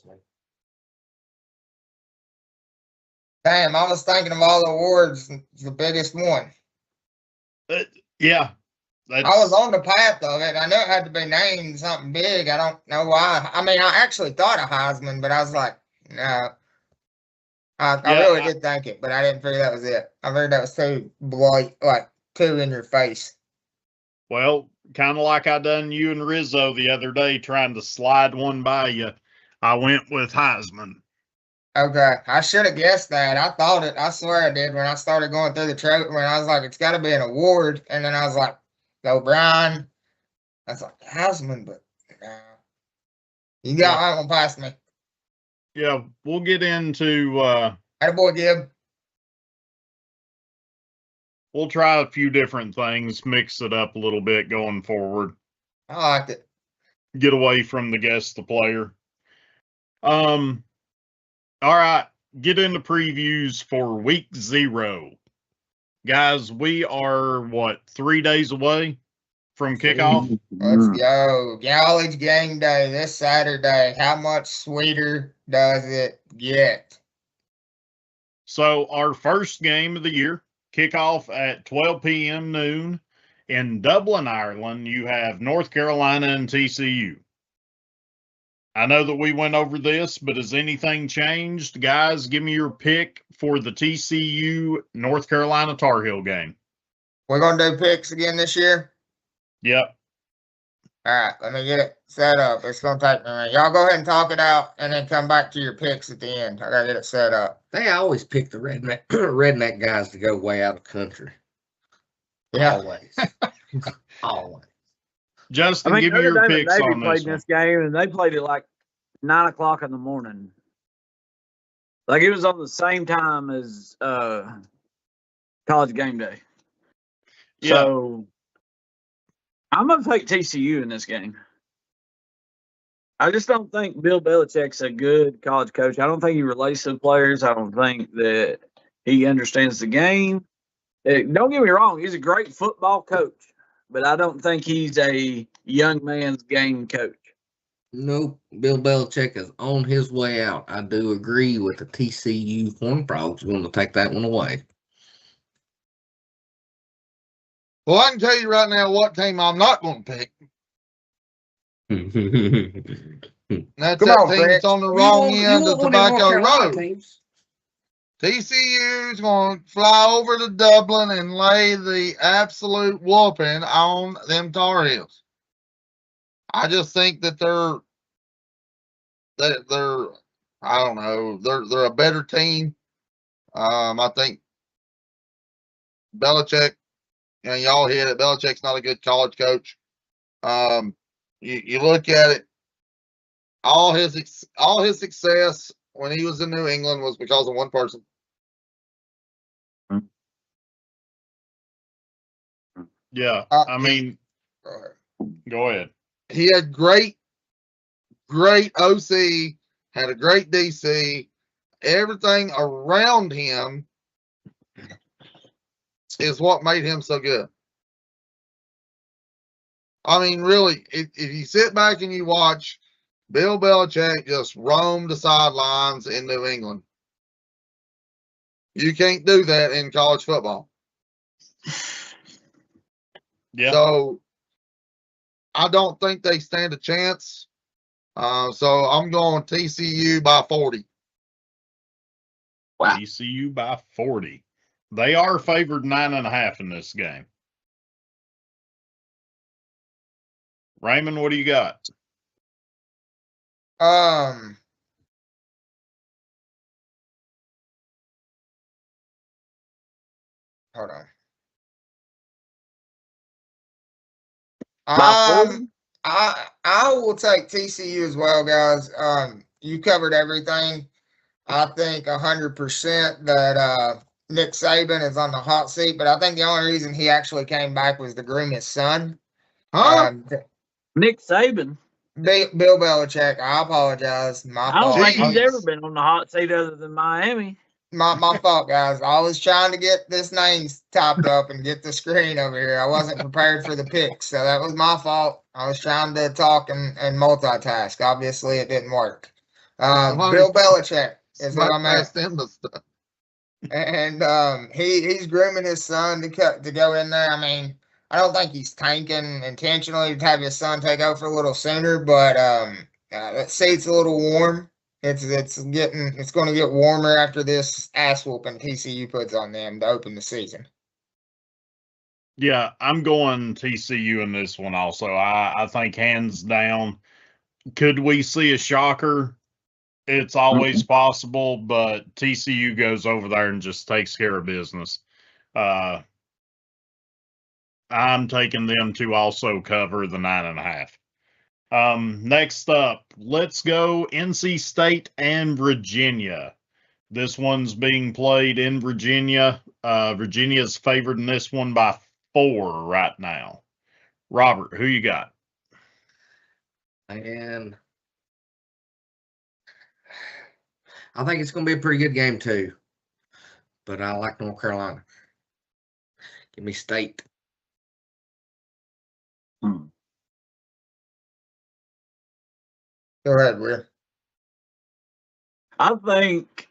Damn, I was thinking of all the awards, the biggest one. Yeah. I was on the path of it. I knew it had to be named something big. I don't know why. I mean, I actually thought of Heisman, but I was like, no. I really did think it, but I didn't figure that was it. I figured that was too like too in your face. Well, kind of like I done you and Rizzo the other day trying to slide one by you. I went with Heisman. Okay, I should have guessed that. I thought it. I swear I did when I started going through the trophy. When I was like, it's got to be an award, and then I was like, O'Brien. I was like Heisman, but no. You got that one past me. Yeah, we'll get into. Attaboy, Gib. We'll try a few different things, mix it up a little bit going forward. I liked it. Get away from the guest, the player. All right, get into previews for week 0. Guys, we are, 3 days away from kickoff? Let's go. College game day this Saturday. How much sweeter does it get? So our first game of the year, kickoff at 12 p.m. noon. In Dublin, Ireland, you have North Carolina and TCU. I know that we went over this, but has anything changed? Guys, give me your pick for the TCU North Carolina Tar Heel game. We're going to do picks again this year? Yep. All right, let me get it set up. It's going to take me a minute. Y'all go ahead and talk it out and then come back to your picks at the end. I got to get it set up. They always pick the redneck guys to go way out of country. Yeah. Always. Always. Justin, give me your picks on played this game, and they played it like 9 o'clock in the morning. Like it was on the same time as college game day. Yeah. So I'm going to take TCU in this game. I just don't think Bill Belichick's a good college coach. I don't think he relates to the players. I don't think that he understands the game. Don't get me wrong. He's a great football coach. but I don't think he's a young man's game coach. Nope. Bill Belichick is on his way out. I do agree with the TCU Horned Frogs going to take that one away. Well, I can tell you right now what team I'm not going to pick. Come That's that on, team Fred. that's on the wrong end of Tobacco Road. Teams. TCU's going to fly over to Dublin and lay the absolute whooping on them Tar Heels. I just think that they're I don't know, they're a better team. I think Belichick, and y'all hit it, Belichick's not a good college coach. You look at it, all his success when he was in New England was because of one person. Yeah, I mean, go ahead. He had great OC, had a great DC. Everything around him is what made him so good. I mean, really, if you sit back and you watch, Bill Belichick just roamed the sidelines in New England. You can't do that in college football. Yeah. So I don't think they stand a chance. So I'm going TCU by 40. Wow. TCU by 40. They are favored 9.5 in this game. Raymond, what do you got? Hold on. By 40? I will take TCU as well, guys. You covered everything. I think 100% that Nick Saban is on the hot seat, but I think the only reason he actually came back was to groom his son. Huh? Nick Saban. Bill Belichick. I apologize. My I don't fault. think he's Jeez. ever been on the hot seat other than Miami. My fault, guys. I was trying to get this name topped up and get the screen over here. I wasn't prepared for the pick, so that was my fault. I was trying to talk and multitask. Obviously, it didn't work. Bill Belichick is what I'm at. And he's grooming his son to go in there. I mean, I don't think he's tanking intentionally to have his son take over a little sooner, but let's say it's a little warm. It's going to get warmer after this ass whooping TCU puts on them to open the season. Yeah, I'm going TCU in this one also. I think hands down. Could we see a shocker? It's always possible, but TCU goes over there and just takes care of business. I'm taking them to also cover the 9.5. Next up, let's go NC State and Virginia. This one's being played in Virginia. Virginia's favored in this one by 4 right now. Robert, who you got? And I think it's going to be a pretty good game too. But I like North Carolina. Give me State. Go ahead, Will. I think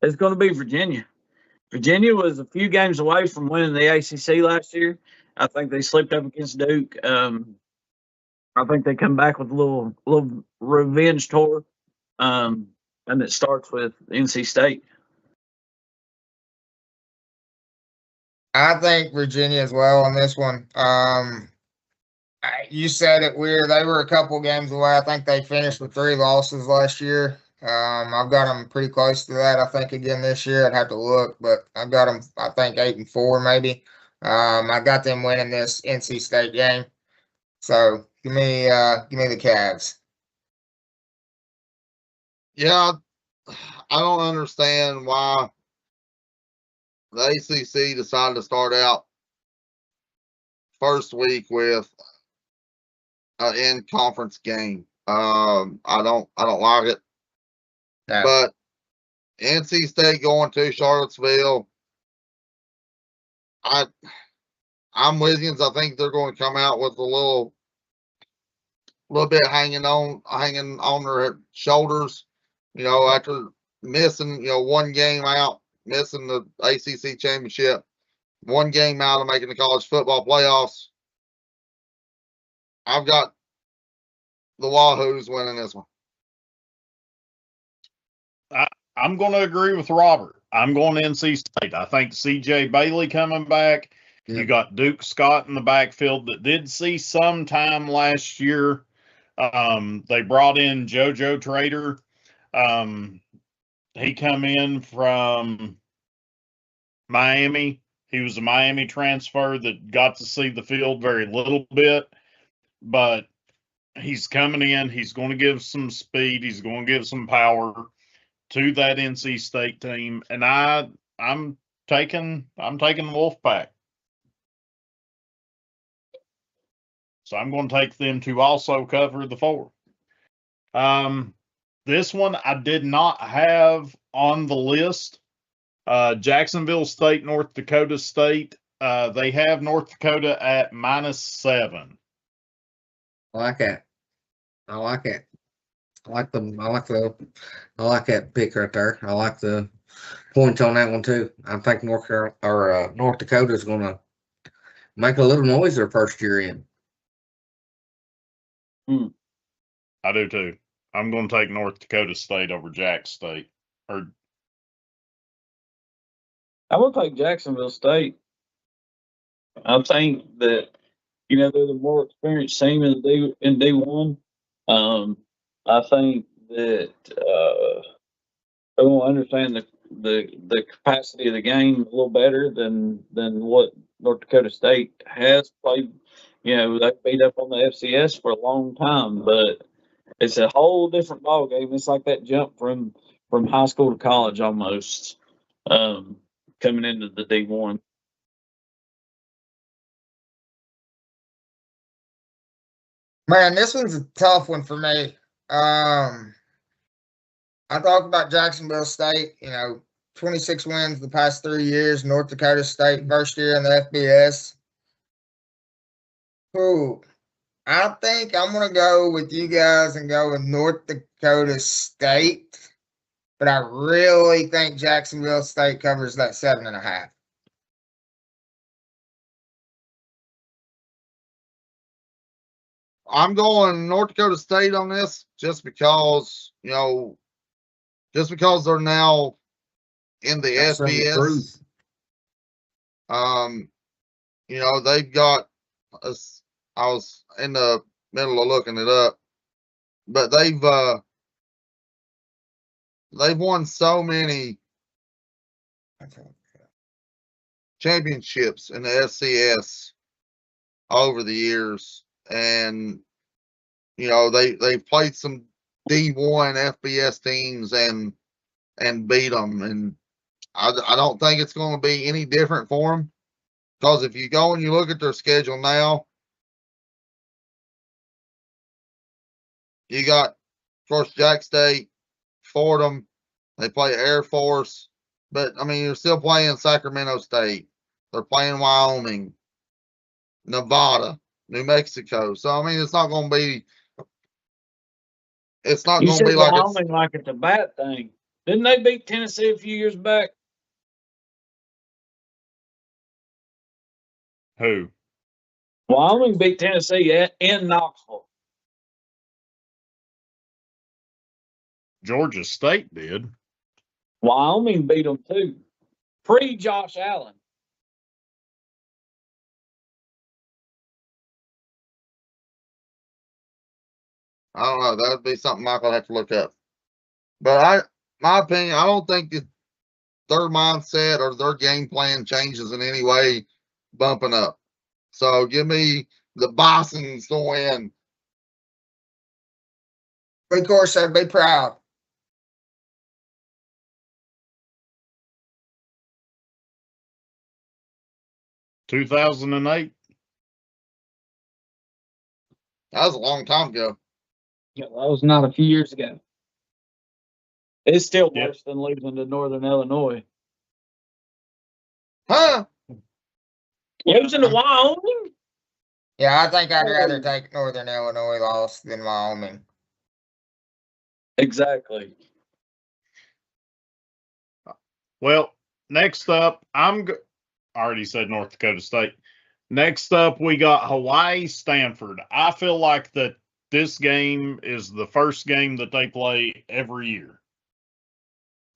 it's going to be Virginia. Virginia was a few games away from winning the ACC last year. I think they slipped up against Duke. I think they come back with a little revenge tour, and it starts with NC State. I think Virginia as well on this one. You said it weird. They were a couple games away. I think they finished with 3 losses last year. I've got them pretty close to that. I think again this year. I'd have to look, but I've got them. I think 8-4 maybe. I got them winning this NC State game. So give me the Cavs. Yeah, I don't understand why the ACC decided to start out first week with an in-conference game. I don't like it. Yeah. But NC State going to Charlottesville, I'm with you. I think they're going to come out with a little bit hanging on their shoulders. You know, after missing, one game out, missing the ACC championship, one game out of making the college football playoffs. I've got the Wahoos winning this one. I'm going to agree with Robert. I'm going to NC State. I think C.J. Bailey coming back. Yep. You got Duke Scott in the backfield that did see some time last year. They brought in JoJo Trader. He come in from Miami. He was a Miami transfer that got to see the field very little bit, but he's coming in. He's going to give some speed. He's going to give some power to that NC State team, and I'm taking Wolfpack. So I'm going to take them to also cover the 4. This one I did not have on the list. Jacksonville State, North Dakota State. They have North Dakota at -7. I like that. I like it. I like that pick right there. I like the points on that one too. I think North Dakota is going to make a little noise their first year in. I do too. I'm going to take North Dakota State over Jack State. I will take Jacksonville State. I think that they're the more experienced team in D1. I think that they will understand the capacity of the game a little better than what North Dakota State has played. They beat up on the FCS for a long time, but it's a whole different ball game. It's like that jump from high school to college almost, coming into the D1. Man, this one's a tough one for me. I talked about Jacksonville State, 26 wins the past 3 years. North Dakota State, first year in the FBS. Ooh, I think I'm going to go with you guys and go with North Dakota State. But I really think Jacksonville State covers that 7.5. I'm going North Dakota State on this just because they're now in the FBS. They've got I was in the middle of looking it up, but they've won so many championships in the FCS over the years, and they've played some D1 FBS teams and beat them, and I don't think it's going to be any different for them, because if you go and you look at their schedule now, you got, of course, Jack State, Fordham, they play Air Force, but I mean, you're still playing Sacramento State. They're playing Wyoming, Nevada, New Mexico. So I mean, it's not going to be. It's not going to be like Wyoming like it's a bad thing. Didn't they beat Tennessee a few years back? Who? Wyoming beat Tennessee in Knoxville. Georgia State did. Wyoming beat them too. Pre-Josh Allen. I don't know. That would be something Michael would have to look up. But my opinion, I don't think that their mindset or their game plan changes in any way bumping up. So give me the Bisons to win. Of course, I'd be proud. Two 2008. That was a long time ago. Yeah, that was not a few years ago. It's still worse than losing to Northern Illinois. Huh? Losing to Wyoming? Yeah, I think I'd rather take Northern Illinois loss than Wyoming. Exactly. Well, next up, I already said North Dakota State. Next up, we got Hawaii Stanford. I feel like that this game is the first game that they play every year.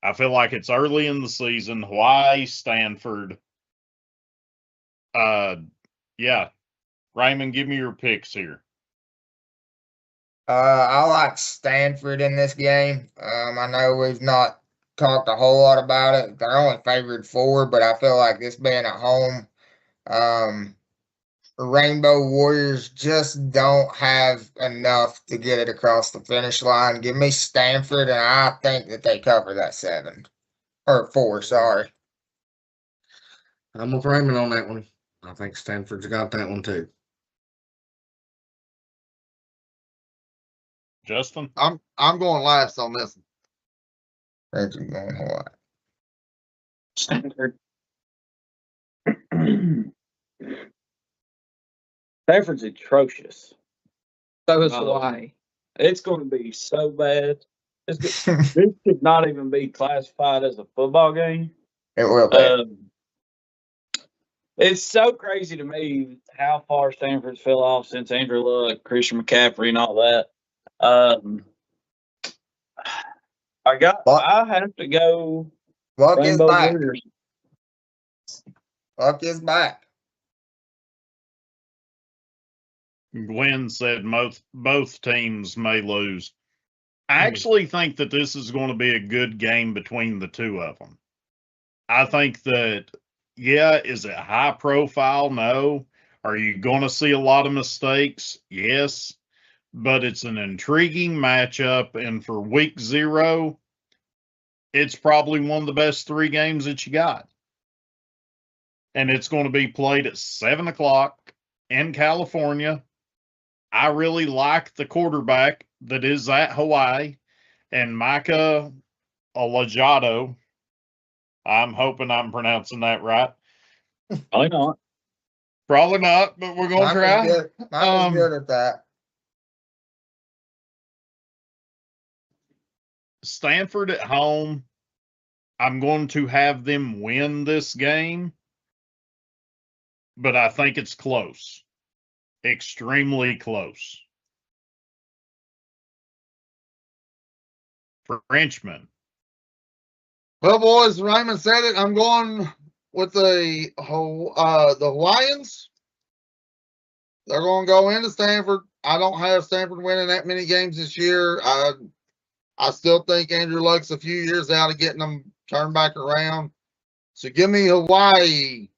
I feel like it's early in the season. Hawaii Stanford. Yeah. Raymond, give me your picks here. I like Stanford in this game. I know we've not talked a whole lot about it. They're only favored 4, but I feel like this being at home, Rainbow Warriors just don't have enough to get it across the finish line. Give me Stanford, and I think that they cover that 7 or 4. Sorry. I'm with Raymond on that one. I think Stanford's got that one too. Justin? I'm going last on this one. That's going Hawaii. Stanford. Stanford's atrocious. So is Hawaii. It's going to be so bad. This could not even be classified as a football game. It will be. It's so crazy to me how far Stanford's fell off since Andrew Luck, Christian McCaffrey, and all that. I have to go. Luck is Rainbow back. Warriors. Luck is back. Gwen said both teams may lose. I actually think that this is going to be a good game between the two of them. I think that, yeah, is it high profile? No. Are you going to see a lot of mistakes? Yes. But it's an intriguing matchup, and for week 0, it's probably one of the best 3 games that you got. And it's going to be played at 7 o'clock in California. I really like the quarterback that is at Hawaii, and Micah Olajado. I'm hoping I'm pronouncing that right. Probably not. Probably not, but we're going to try. Micah's good at that. Stanford at home, I'm going to have them win this game, but I think it's close. Extremely close. Frenchman. Well, boys, Raymond said it. I'm going with the Hawaiians. They're going to go into Stanford. I don't have Stanford winning that many games this year. I still think Andrew Luck's a few years out of getting them turned back around. So give me Hawaii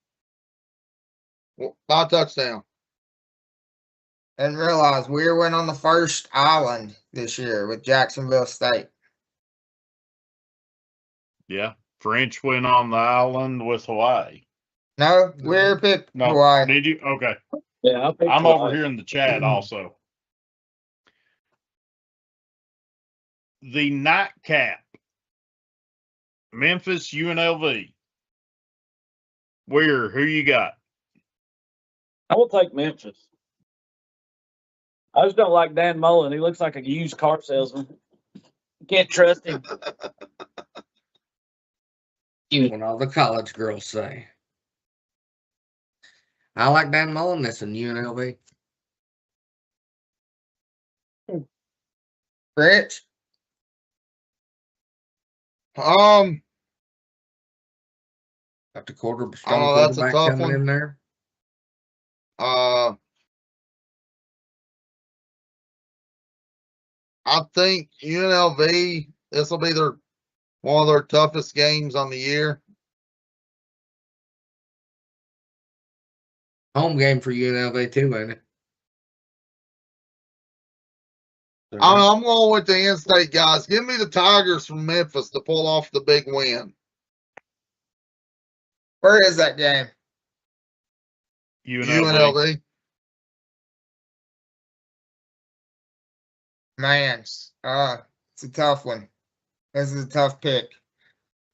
by touchdown. And realize we went on the first island this year with Jacksonville State. Yeah. French went on the island with Hawaii. No, we picked Hawaii. Did you? Okay. Yeah, I'm over here in the chat also. The nightcap. Memphis UNLV. Who you got? I will take Memphis. I just don't like Dan Mullen. He looks like a used car salesman. You can't trust him. What all the college girls say. I like Dan Mullen. That's in UNLV. Rich? Got the that's a quarterback tough coming one. in there. I think UNLV, this will be one of their toughest games on the year. Home game for UNLV too, ain't it? I'm going with the in-state guys. Give me the Tigers from Memphis to pull off the big win. Where is that game? UNLV. Man, it's a tough one. This is a tough pick.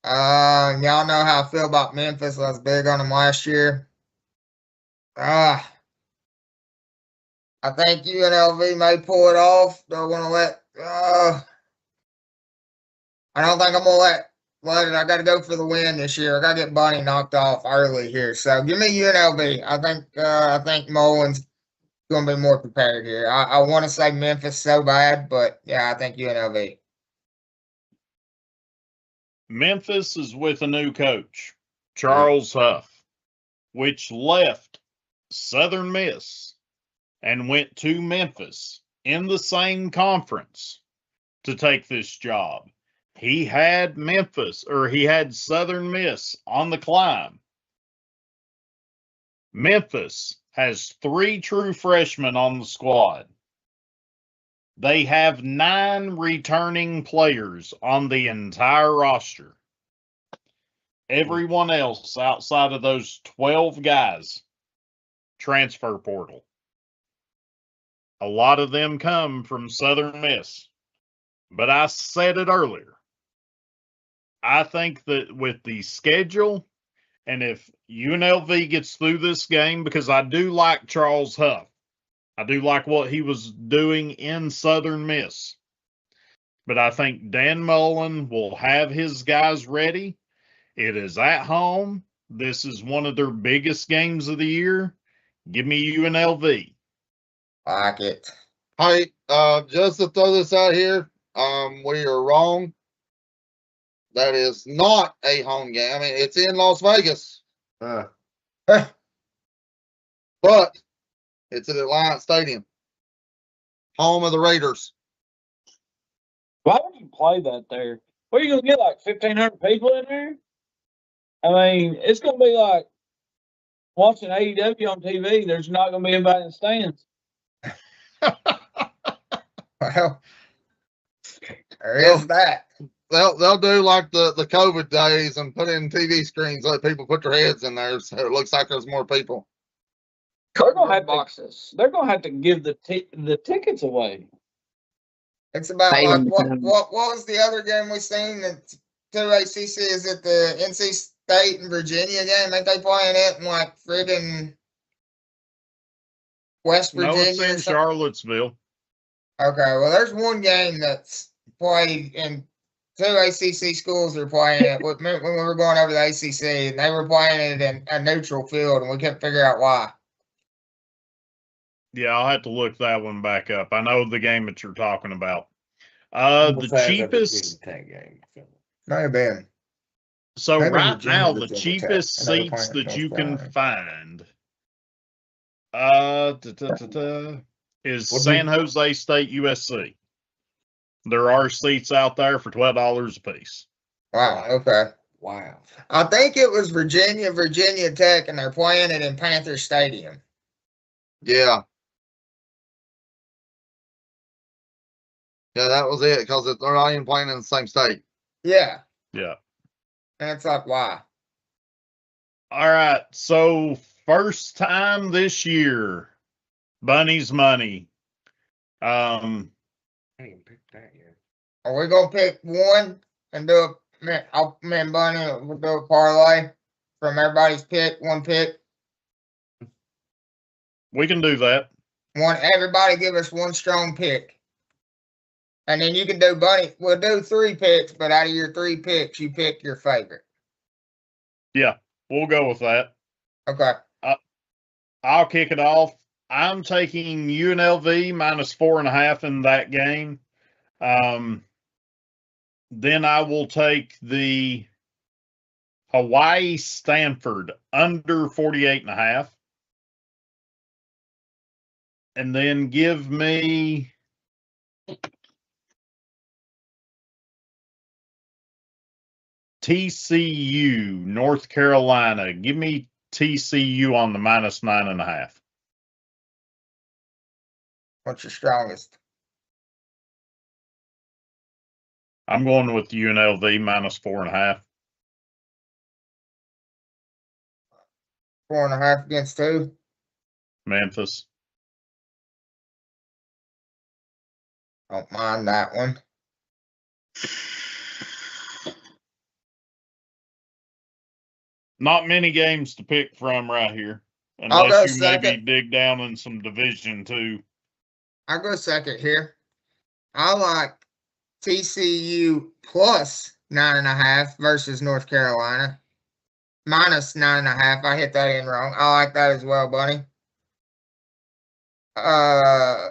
Y'all know how I feel about Memphis. I was big on them last year. I think UNLV may pull it off. Don't want to let. I don't think I'm gonna let it. I got to go for the win this year. I got to get Bunny knocked off early here. So give me UNLV. I think Mullins going to be more prepared here. I want to say Memphis so bad, but yeah, I think UNLV. Memphis is with a new coach, Charles Huff, which left Southern Miss and went to Memphis in the same conference to take this job. He had Southern Miss on the climb. Memphis has 3 true freshmen on the squad. They have 9 returning players on the entire roster. Everyone else outside of those 12 guys, transfer portal. A lot of them come from Southern Miss. But I said it earlier. I think that with the schedule, and if UNLV gets through this game, because I do like Charles Huff. I do like what he was doing in Southern Miss. But I think Dan Mullen will have his guys ready. It is at home. This is one of their biggest games of the year. Give me UNLV. I like it. Hey, just to throw this out here, we are wrong. That is not a home game. I mean, it's in Las Vegas, but it's at Alliance Stadium, home of the Raiders. Why would you play that there? What are you gonna get, like 1,500 people in there? I mean, it's gonna be like watching AEW on TV. There's not gonna be anybody in the stands. Well, there is that. They'll do like the COVID days and put in TV screens, let people put their heads in there, so it looks like there's more people. They're gonna have to give the tickets away. It's about like what was the other game we seen? That 2 ACC, is it the NC State and Virginia game? Ain't they playing it in like friggin' West Virginia? No, it's in Charlottesville. Okay, well, there's one game that's played in 2 ACC schools are playing it. When we were going over the ACC, and they were playing it in a neutral field, and we couldn't figure out why. Yeah, I'll have to look that one back up. I know the game that you're talking about. The cheapest. May have been. So Maybe right Virginia, now, the Virginia cheapest Tech, and they were seats playing that at you North can Carolina. find is San Jose State USC. There are seats out there for $12 a piece. Wow. Okay. Wow. I think it was Virginia Tech, and they're playing it in Panther Stadium. Yeah. Yeah, that was it, because they're not even playing in the same state. Yeah. Yeah. And it's like, why? All right. So first time this year, Bunny's money. I didn't even pick that yet. Are we gonna pick one and do me and Bunny will do a parlay from everybody's pick, one pick? We can do that. Everybody give us one strong pick. And then you can do Bunny. We'll do 3 picks, but out of your 3 picks, you pick your favorite. Yeah, we'll go with that. Okay. I'll kick it off. I'm taking UNLV -4.5 in that game. Then I will take the Hawaii Stanford under 48.5. And then give me TCU, North Carolina. Give me TCU on the -9.5. What's your strongest? I'm going with UNLV -4.5. 4.5 against 2. Memphis. Don't mind that one. Not many games to pick from right here. I'll go Unless you maybe second. dig down in some Division 2. I'll go second here. I like TCU plus 9.5 versus North Carolina. Minus 9.5. I hit that in wrong. I like that as well, Bunny. I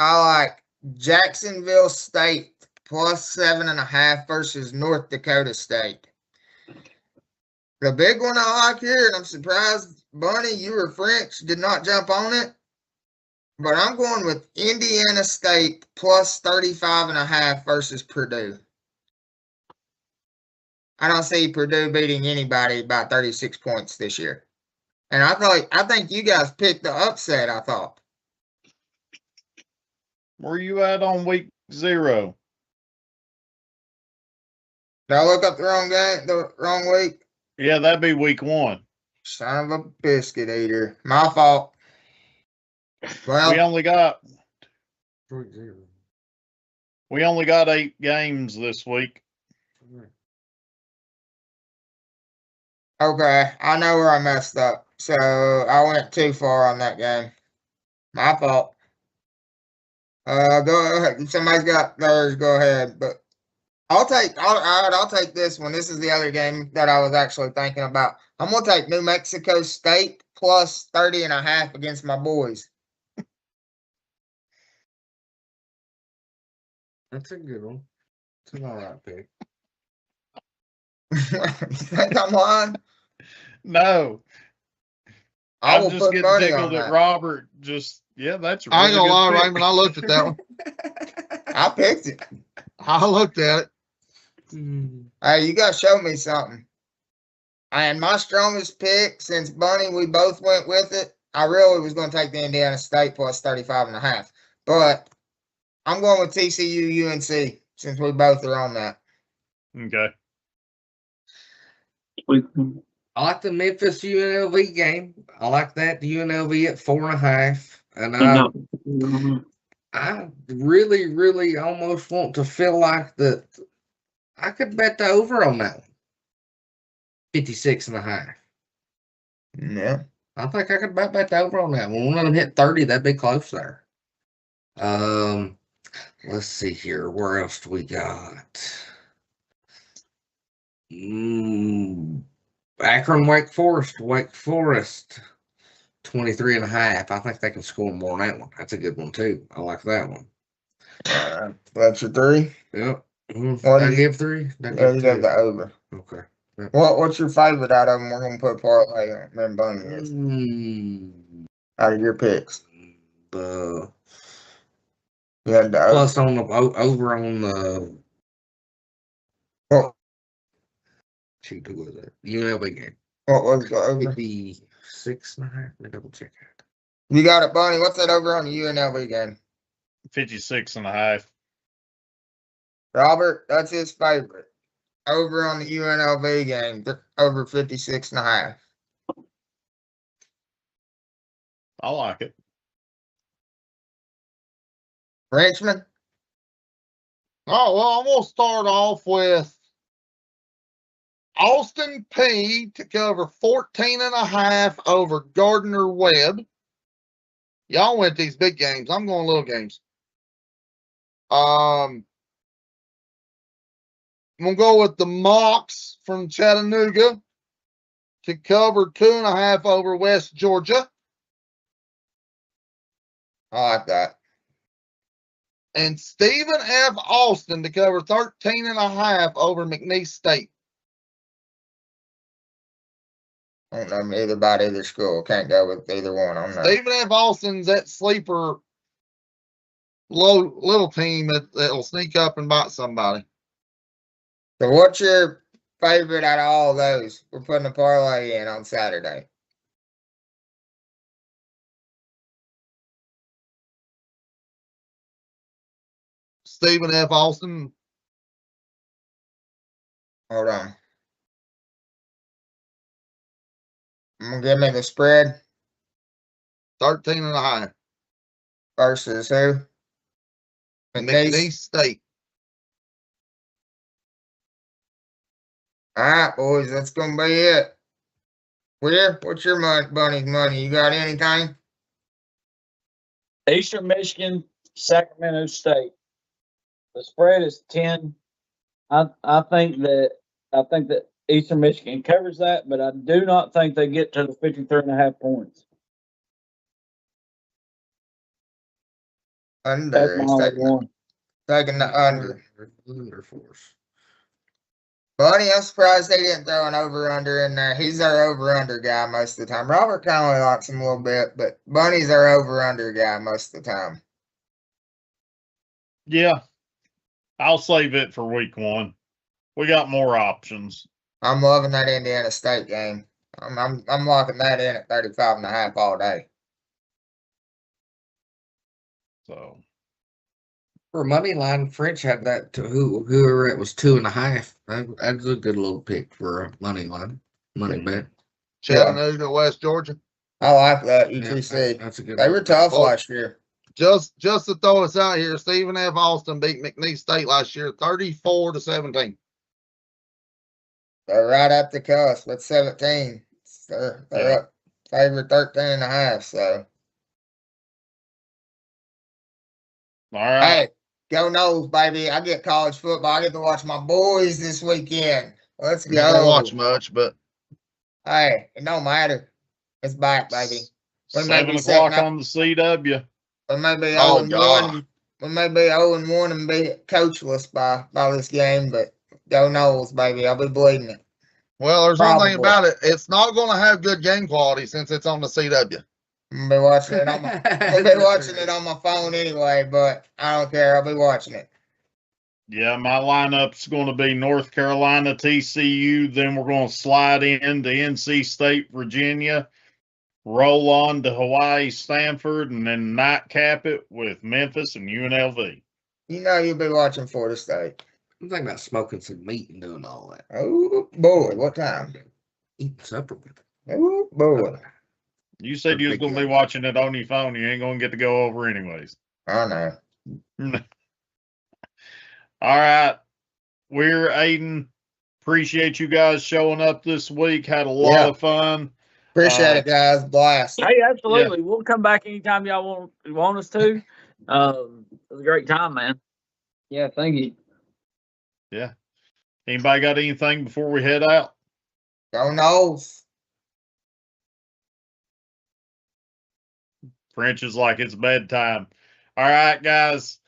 like Jacksonville State plus 7.5 versus North Dakota State. The big one I like here, and I'm surprised, Bunny, you were French, did not jump on it. But I'm going with Indiana State plus 35.5 versus Purdue. I don't see Purdue beating anybody by 36 points this year. And I think you guys picked the upset, I thought. Where you at on week 0? Did I look up the wrong game, the wrong week? Yeah, that'd be week 1. Son of a biscuit eater. My fault. Well, We only got 3-0. 8 games this week. okay, I know where I messed up. So I went too far on that game. My fault. Go ahead. If somebody's got theirs, go ahead. But I'll take this one. This is the other game that I was actually thinking about. I'm gonna take New Mexico State plus 30.5 against my boys. That's a good one. It's an all right pick. You think I'm lying? No. I I'm will just put getting money tickled on at that. Robert. That's a I ain't really gonna lie, good pick. Raymond. I looked at that one. I picked it. I looked at it. Hey, you gotta show me something. And my strongest pick, since Bunny, we both went with it. I really was going to take the Indiana State plus 35.5. But I'm going with TCU UNC since we both are on that. Okay. I like the Memphis UNLV game. I like that. The UNLV at 4.5. And I really, really almost want to feel like that I could bet the over on that one. 56.5. Yeah. I think I could bet the over on that one. One of them hit 30, that'd be close there. Let's see here. Where else do we got? Akron, Wake Forest, 23.5. I think they can score more on that one. That's a good one too. I like that one. That's your 3? Yep. What I do you give 3? give the over? Okay. Yep. What's your favorite out of them? We're gonna put parlay on. Then Bunny is out of your picks. You had the plus on the over on the. What? Shoot, who was it? UNLV game. What was the over? 56.5. Let me double check it. You got it, Bunny. What's that over on the UNLV game? 56.5. Robert, that's his favorite. Over on the UNLV game, over 56.5. I like it. Richmond? Oh, well, I'm going to start off with Austin P to cover 14.5 over Gardner Webb. Y'all went these big games. I'm going little games. I'm going to go with the Mocs from Chattanooga to cover 2.5 over West Georgia. I like that. And Stephen F. Austin to cover 13.5 over McNeese State. I don't know either about either school. Can't go with either one. I'm not. Stephen F. Austin's that sleeper little team that'll sneak up and bite somebody. So what's your favorite out of all those? We're putting a parlay in on Saturday. Stephen F. Austin. Hold on. Give me the spread. 13.5. Versus who? McNeese State. All right, boys, that's going to be it. Where? What's your Bunny's money? You got anything? Eastern Michigan, Sacramento State. The spread is 10. I think that Eastern Michigan covers that, but I do not think they get to the 53.5 points. That's Under. my He's only taking, one. taking the under. Under force. Bunny, I'm surprised they didn't throw an over-under in there. He's our over-under guy most of the time. Robert kind of likes him a little bit, but Bunny's our over-under guy most of the time. Yeah. I'll save it for week 1. We got more options. I'm loving that Indiana State game. I'm locking that in at 35.5 all day. So For money line, French had that to whoever it was 2.5. That's a good little pick for a money line, money bet. Chattanooga, West Georgia. I like that UTC. That's a good. They were tough Well, last year. Just to throw us out here, Stephen F. Austin beat McNeese State last year, 34-17. They're right up the cusp with 17. They're up favored 13.5. So all right. hey, go Noles, baby! I get college football. I get to watch my boys this weekend. Let's You don't go. watch much, but Hey, it don't matter. It's back, baby. We may 7 be o'clock setting up- on the CW. We may be Oh, 0-1. We may be 0-1 and be coachless by this game, but go Noles, baby! I'll be bleeding it. well, there's one thing Probably. about it. It's not going to have good game quality since it's on the CW. I'm gonna be watching it on my. I'll be watching it on my phone anyway, but I don't care. I'll be watching it. Yeah, my lineup's going to be North Carolina, TCU. Then we're going to slide into NC State, Virginia, roll on to Hawaii, Stanford, and then nightcap it with Memphis and UNLV. You know you'll be watching Florida State. I'm thinking about smoking some meat and doing all that. Oh boy, what time? Eating supper with it. Oh boy, You said you was going to be watching it on your phone. You ain't going to get to go over anyways. I know. All right. We're Aiden. Appreciate you guys showing up this week. Had a lot of fun. Appreciate it, guys. Blast. Hey, absolutely. Yeah. We'll come back anytime y'all want us to. It was a great time, man. Yeah, thank you. Yeah. Anybody got anything before we head out? Go Noles. French is like it's bedtime. All right, guys.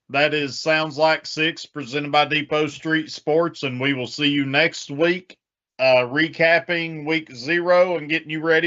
That is Sounds Like 6 presented by Depot Street Sports, and we will see you next week recapping week 0 and getting you ready